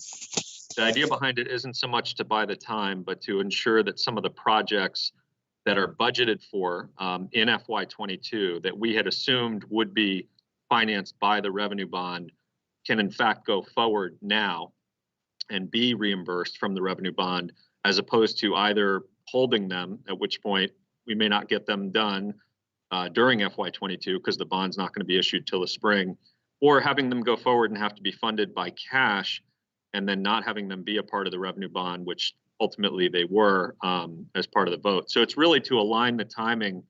idea behind it isn't so much to buy the time, but to ensure that some of the projects that are budgeted for in FY22 that we had assumed would be financed by the revenue bond can in fact go forward now and be reimbursed from the revenue bond, as opposed to either holding them, at which point we may not get them done during FY22 because the bond's not going to be issued till the spring, or having them go forward and have to be funded by cash and then not having them be a part of the revenue bond, which ultimately they were as part of the vote. So it's really to align the timing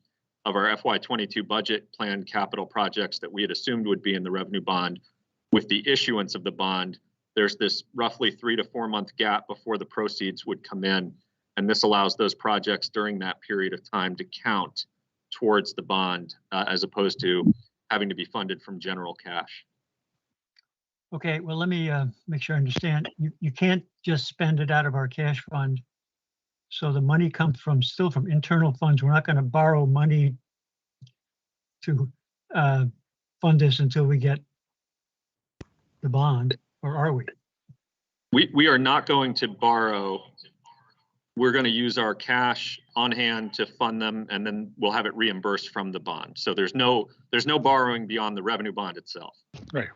of our FY22 budget plan capital projects that we had assumed would be in the revenue bond with the issuance of the bond. There's this roughly 3 to 4 month gap before the proceeds would come in. And this allows those projects during that period of time to count towards the bond as opposed to having to be funded from general cash. Okay, well, let me make sure I understand. You can't just spend it out of our cash fund. So the money comes still from internal funds. We're not going to borrow money to fund this until we get the bond, or are we? We are not going to borrow. We're going to use our cash on hand to fund them, and then we'll have it reimbursed from the bond. So there's no borrowing beyond the revenue bond itself. Right.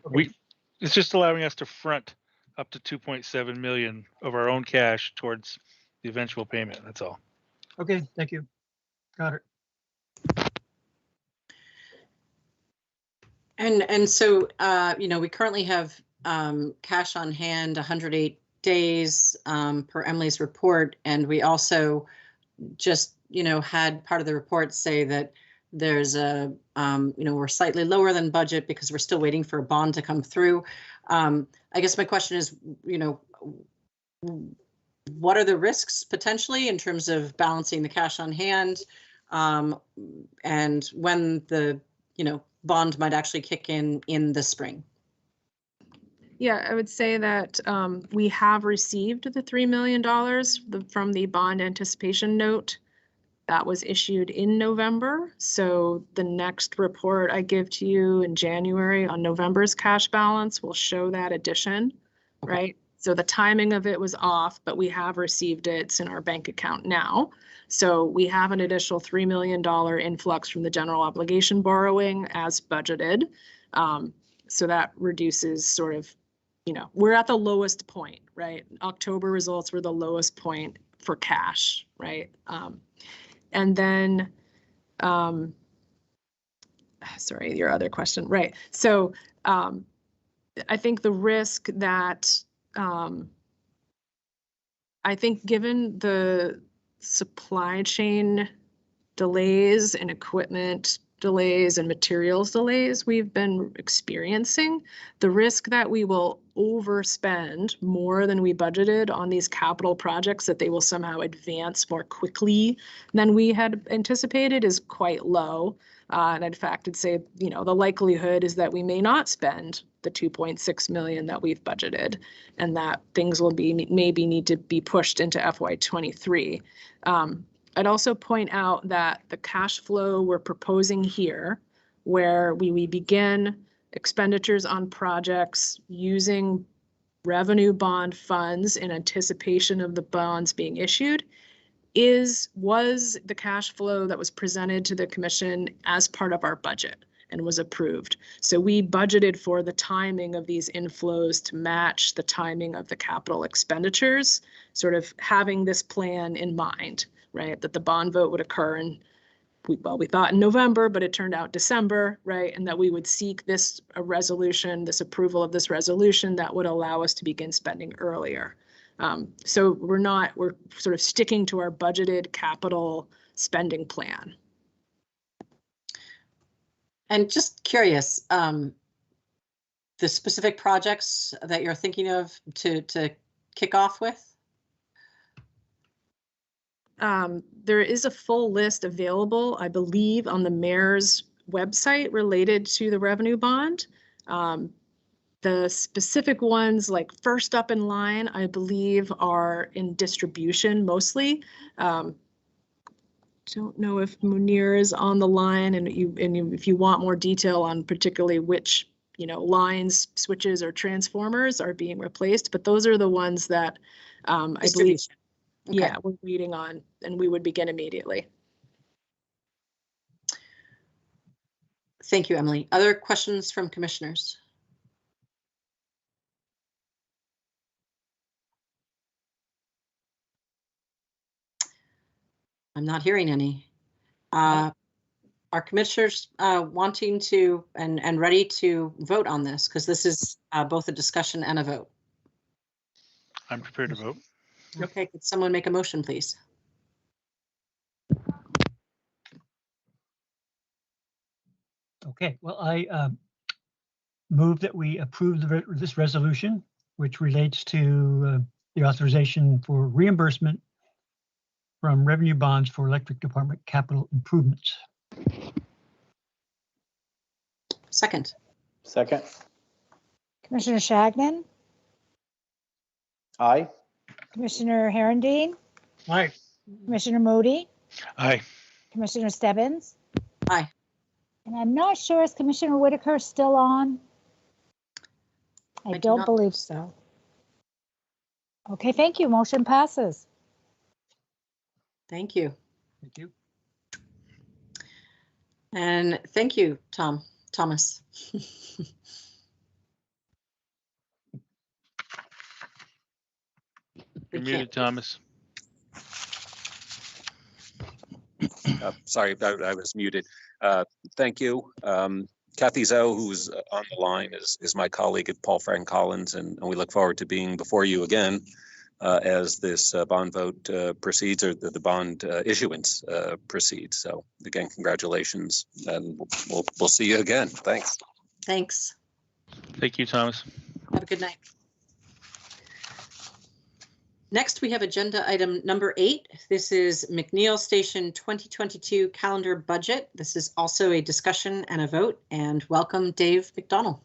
It's just allowing us to front up to 2.7 million of our own cash towards the eventual payment. That's all. Okay, thank you. Got it. And so, we currently have cash on hand 108 days per Emily's report. And we also just, had part of the report say that there's we're slightly lower than budget because we're still waiting for a bond to come through. I guess my question is, what are the risks potentially in terms of balancing the cash on hand and when the, bond might actually kick in the spring? Yeah, I would say that we have received the $3 million from the bond anticipation note that was issued in November. So the next report I give to you in January on November's cash balance will show that addition, okay. Right? So the timing of it was off, but we have received it. It's in our bank account now. So we have an additional $3 million influx from the general obligation borrowing as budgeted. So that reduces sort of you know, we're at the lowest point, right? October results were the lowest point for cash, right? And then, sorry, your other question, right? So I think the risk that, I think given the supply chain delays and equipment delays and materials delays we've been experiencing, the risk that we will overspend more than we budgeted on these capital projects, that they will somehow advance more quickly than we had anticipated, is quite low. And in fact, I'd say, you know, the likelihood is that we may not spend the 2.6 million that we've budgeted, and that things will be maybe need to be pushed into FY23. I'd also point out that the cash flow we're proposing here, where we begin expenditures on projects using revenue bond funds in anticipation of the bonds being issued, was the cash flow that was presented to the commission as part of our budget and was approved. So we budgeted for the timing of these inflows to match the timing of the capital expenditures, sort of having this plan in mind, right? That the bond vote would occur in, we thought in November, but it turned out December, right? And that we would seek this resolution, this approval of this resolution that would allow us to begin spending earlier. So we're sort of sticking to our budgeted capital spending plan. And just curious, the specific projects that you're thinking of to kick off with? There is a full list available, I believe, on the mayor's website related to the revenue bond. The specific ones, like first up in line, I believe, are in distribution mostly. Don't know if Munir is on the line, and if you want more detail on particularly which, you know, lines, switches, or transformers are being replaced, but those are the ones that I believe, okay, yeah, we're waiting on, and we would begin immediately. Thank you, Emily. Other questions from commissioners? I'm not hearing any. Are commissioners wanting to and ready to vote on this? Because this is both a discussion and a vote. I'm prepared to vote. Okay, could someone make a motion, please? Okay, well, I move that we approve this resolution, which relates to the authorization for reimbursement from revenue bonds for electric department capital improvements. Second. Second. Commissioner Shagnon, Aye. Commissioner Herendeen, Aye. Commissioner Moody, Aye. Commissioner Stebbins. Aye. And I'm not sure, is Commissioner Whitaker still on? I do don't not believe so. Okay, thank you. Motion passes. Thank you. Thank you. And thank you, Thomas. You're muted, Thomas. Sorry, I was muted. Thank you. Kathy Zoe, who's on the line, is my colleague at Paul Frank Collins, and we look forward to being before you again as this bond vote proceeds, or the bond issuance proceeds. So again, congratulations, and we'll see you again. Thanks. Thanks. Thank you, Thomas. Have a good night. Next, we have agenda item number 8. This is McNeil Station 2022 calendar budget. This is also a discussion and a vote. And welcome, Dave McDonald.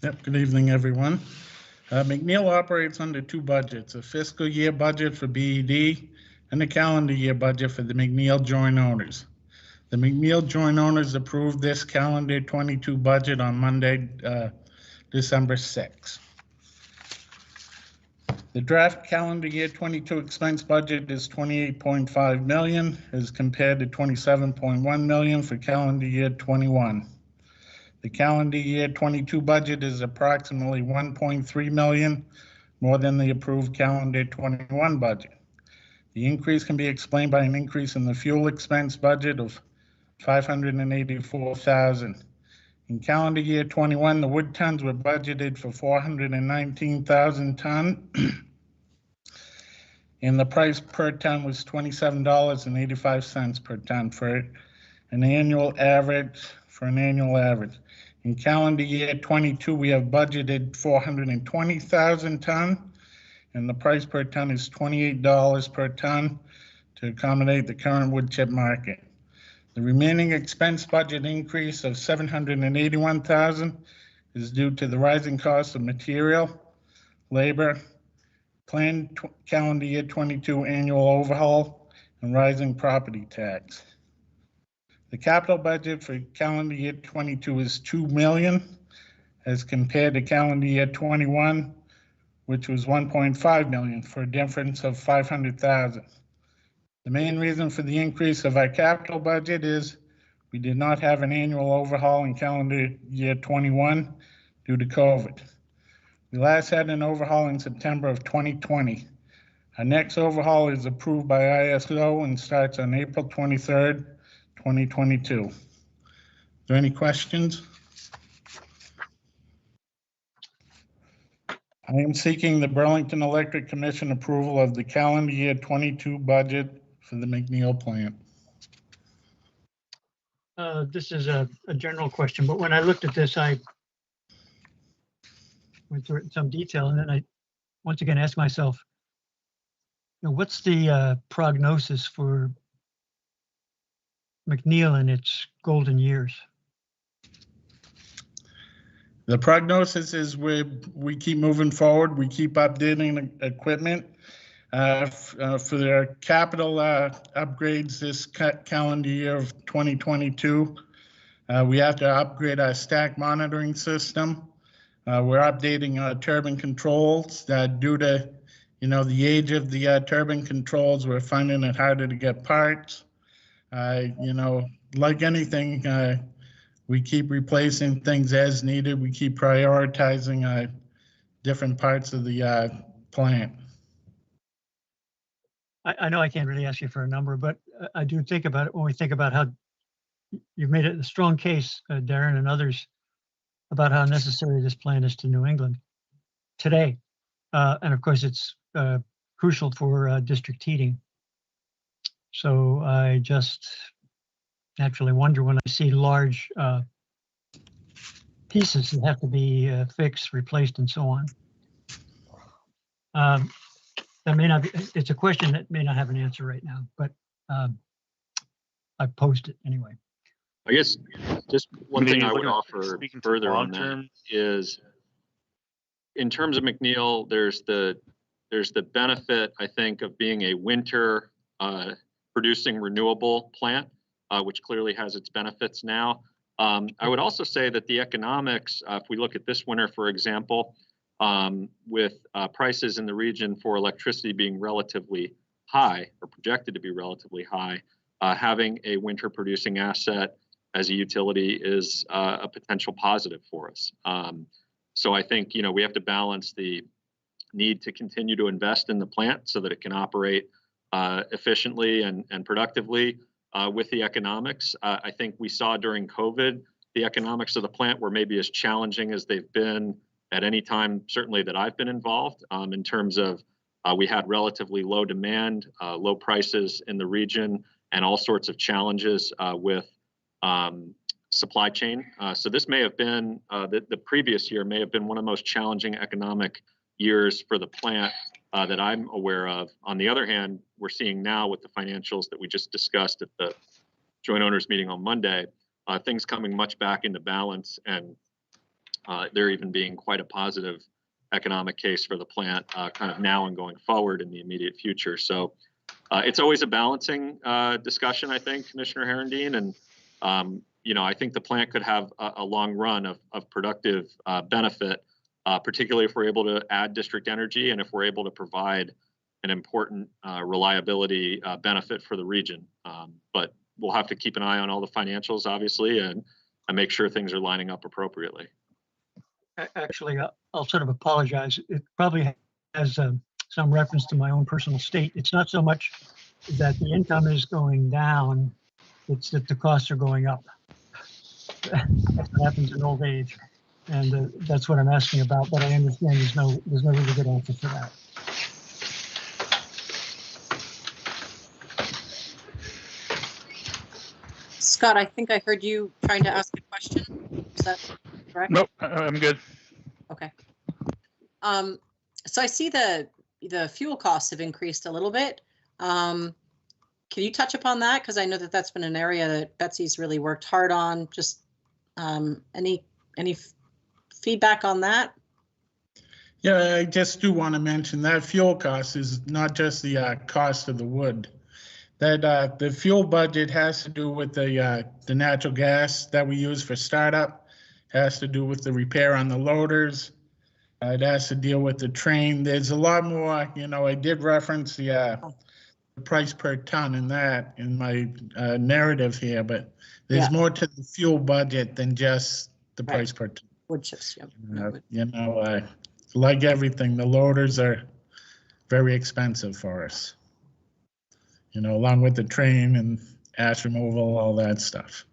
Yep, good evening, everyone. McNeil operates under 2 budgets, a fiscal year budget for BED and a calendar year budget for the McNeil joint owners. The McNeil joint owners approved this calendar 22 budget on Monday, December 6th. The draft calendar year 22 expense budget is 28.5 million as compared to 27.1 million for calendar year 21. The calendar year 22 budget is approximately 1.3 million more than the approved calendar 21 budget. The increase can be explained by an increase in the fuel expense budget of 584,000. In calendar year 21, the wood tons were budgeted for 419,000 ton, and the price per ton was $27.85 per ton for an annual average. In calendar year 22, we have budgeted 420,000 ton, and the price per ton is $28 per ton to accommodate the current wood chip market. The remaining expense budget increase of 781,000 is due to the rising cost of material, labor, planned calendar year 22 annual overhaul, and rising property tax. The capital budget for calendar year 22 is 2 million as compared to calendar year 21, which was 1.5 million, for a difference of 500,000. The main reason for the increase of our capital budget is we did not have an annual overhaul in calendar year 21 due to COVID. We last had an overhaul in September of 2020. Our next overhaul is approved by ISO and starts on April 23rd, 2022. Are there any questions? I am seeking the Burlington Electric Commission approval of the calendar year 22 budget for the McNeil plant. This is a general question, but when I looked at this, I went through it in some detail, and then I once again asked myself, what's the prognosis for McNeil in its golden years? The prognosis is we keep moving forward. We keep updating the equipment. For their capital upgrades this calendar year of 2022, we have to upgrade our stack monitoring system. We're updating turbine controls that due to the age of the turbine controls, we're finding it harder to get parts. Like anything, we keep replacing things as needed. We keep prioritizing different parts of the plant. I know I can't really ask you for a number, but I do think about it when we think about how you've made it a strong case, Darren and others, about how necessary this plant is to New England today. And of course, it's crucial for district heating. So I just naturally wonder when I see large pieces that have to be fixed, replaced, and so on. That may not be, it's a question that may not have an answer right now, but I posed it anyway. I guess just one thing I would offer speaking further on long-term that is, in terms of McNeil, there's the benefit, I think, of being a winter producing renewable plant, which clearly has its benefits now. I would also say that the economics, if we look at this winter, for example, with prices in the region for electricity being relatively high or projected to be relatively high, having a winter producing asset as a utility is a potential positive for us. So I think, we have to balance the need to continue to invest in the plant so that it can operate efficiently and productively with the economics. I think we saw during COVID, the economics of the plant were maybe as challenging as they've been at any time, certainly that I've been involved, in terms of we had relatively low demand, low prices in the region, and all sorts of challenges with supply chain. So this may have been, the previous year may have been one of the most challenging economic years for the plant that I'm aware of. On the other hand, we're seeing now with the financials that we just discussed at the joint owners meeting on Monday, things coming much back into balance, and there even being quite a positive economic case for the plant kind of now and going forward in the immediate future. So it's always a balancing discussion, I think, Commissioner Herendeen, and I think the plant could have a long run of productive benefit, particularly if we're able to add district energy and if we're able to provide an important reliability benefit for the region. But we'll have to keep an eye on all the financials, obviously, and make sure things are lining up appropriately. Actually, I'll sort of apologize. It probably has some reference to my own personal state. It's not so much that the income is going down, it's that the costs are going up. That's what happens in old age. And that's what I'm asking about, but I understand there's no really good answer for that. Scott, I think I heard you trying to ask a question. Is that correct? Nope, I'm good. Okay. So I see the fuel costs have increased a little bit. Can you touch upon that? Because I know that that's been an area that Betsy's really worked hard on. Just any feedback on that? Yeah, I just do want to mention that fuel cost is not just the cost of the wood. That the fuel budget has to do with the natural gas that we use for startup, has to do with the repair on the loaders. It has to deal with the train. There's a lot more, you know, I did reference the price per ton in that in my narrative here, but there's more to the fuel budget than just the price per ton. Wood chips, yeah. You know, like everything, the loaders are very expensive for us. You know, along with the train and ash removal, all that stuff.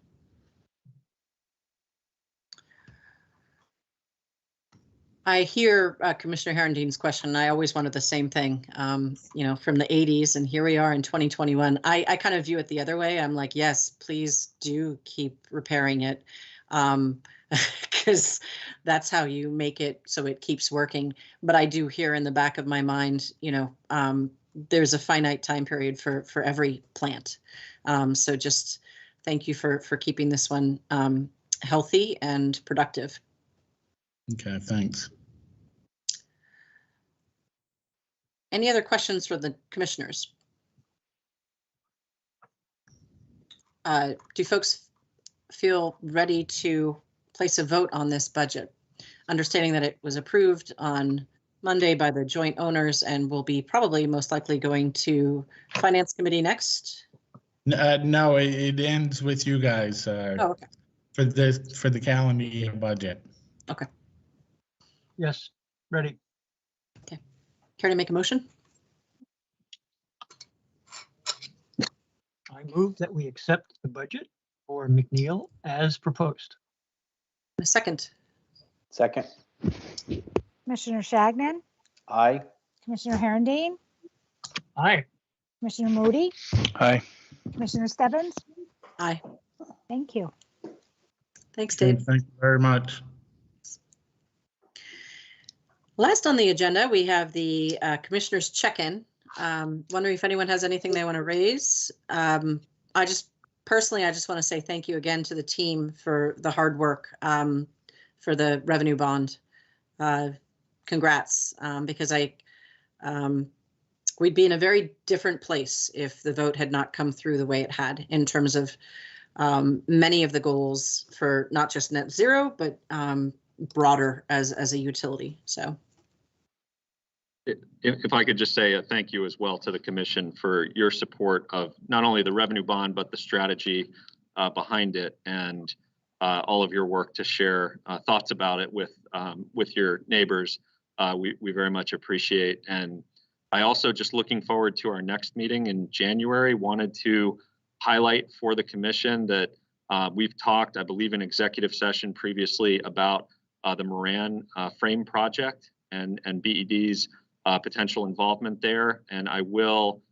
I hear Commissioner Herendeen's question. I always wanted the same thing, you know, from the 80s, and here we are in 2021. I kind of view it the other way. I'm like, yes, please do keep repairing it, because that's how you make it so it keeps working. But I do hear in the back of my mind, you know, there's a finite time period for every plant. So just thank you for keeping this one healthy and productive. Okay, thanks. Any other questions for the commissioners? Do folks feel ready to place a vote on this budget? Understanding that it was approved on Monday by the joint owners and will be probably most likely going to Finance Committee next. No, it ends with you guys Okay. for the calendar year budget. Okay. Yes, ready. Okay. Care to make a motion? I move that we accept the budget for McNeil as proposed. A second. Second. Commissioner Shagnon, Aye. Commissioner Herendeen, Aye. Commissioner Moody, Aye. Commissioner Stebbins. Aye. Thank you. Thanks, Dave. Thank you very much. Last on the agenda, we have the commissioners check-in. Wondering if anyone has anything they want to raise. I just want to say thank you again to the team for the hard work for the revenue bond. Congrats, because we'd be in a very different place if the vote had not come through the way it had in terms of many of the goals for not just net zero, but broader as a utility. So. If I could just say a thank you as well to the commission for your support of not only the revenue bond, but the strategy behind it, and all of your work to share thoughts about it with your neighbors. We very much appreciate. And I also, just looking forward to our next meeting in January, wanted to highlight for the commission that we've talked, I believe, in executive session previously about the Moran frame project and BED's potential involvement there. And I will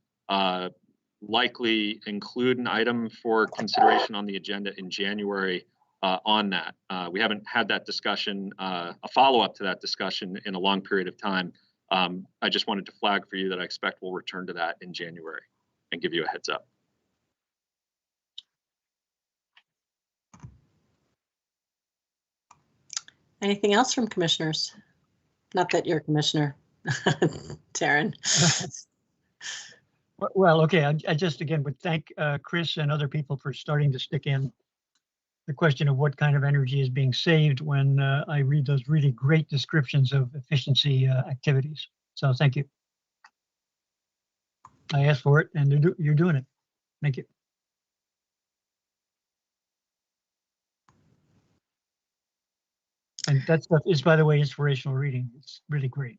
likely include an item for consideration on the agenda in January on that. We haven't had that discussion, a follow-up to that discussion in a long period of time. I just wanted to flag for you that I expect we'll return to that in January and give you a heads up. Anything else from commissioners? Not that you're a commissioner, Taryn. Well, okay, I just again would thank Chris and other people for starting to stick in the question of what kind of energy is being saved when I read those really great descriptions of efficiency activities. So thank you. I asked for it and you're doing it. Thank you. And that stuff is, by the way, inspirational reading. It's really great.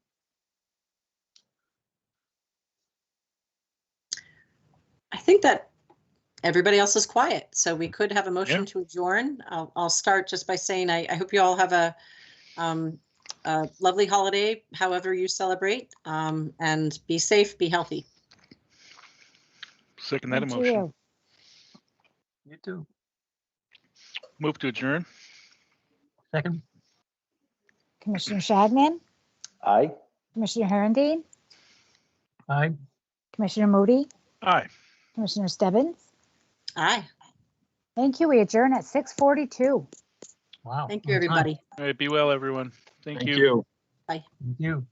I think that everybody else is quiet, so we could have a motion Yeah. to adjourn. I'll start just by saying I hope you all have a lovely holiday, however you celebrate, and be safe, be healthy. Second that Thank emotion. you. You too. Move to adjourn. Second. Commissioner Shagnon, Aye. Commissioner Herendeen, Aye. Commissioner Moody, Aye. Commissioner Stebbins. Aye. Thank you. We adjourn at 6:42. Wow. Thank you, on time. everybody. All right. Be well, everyone. Thank you. you. Thank you.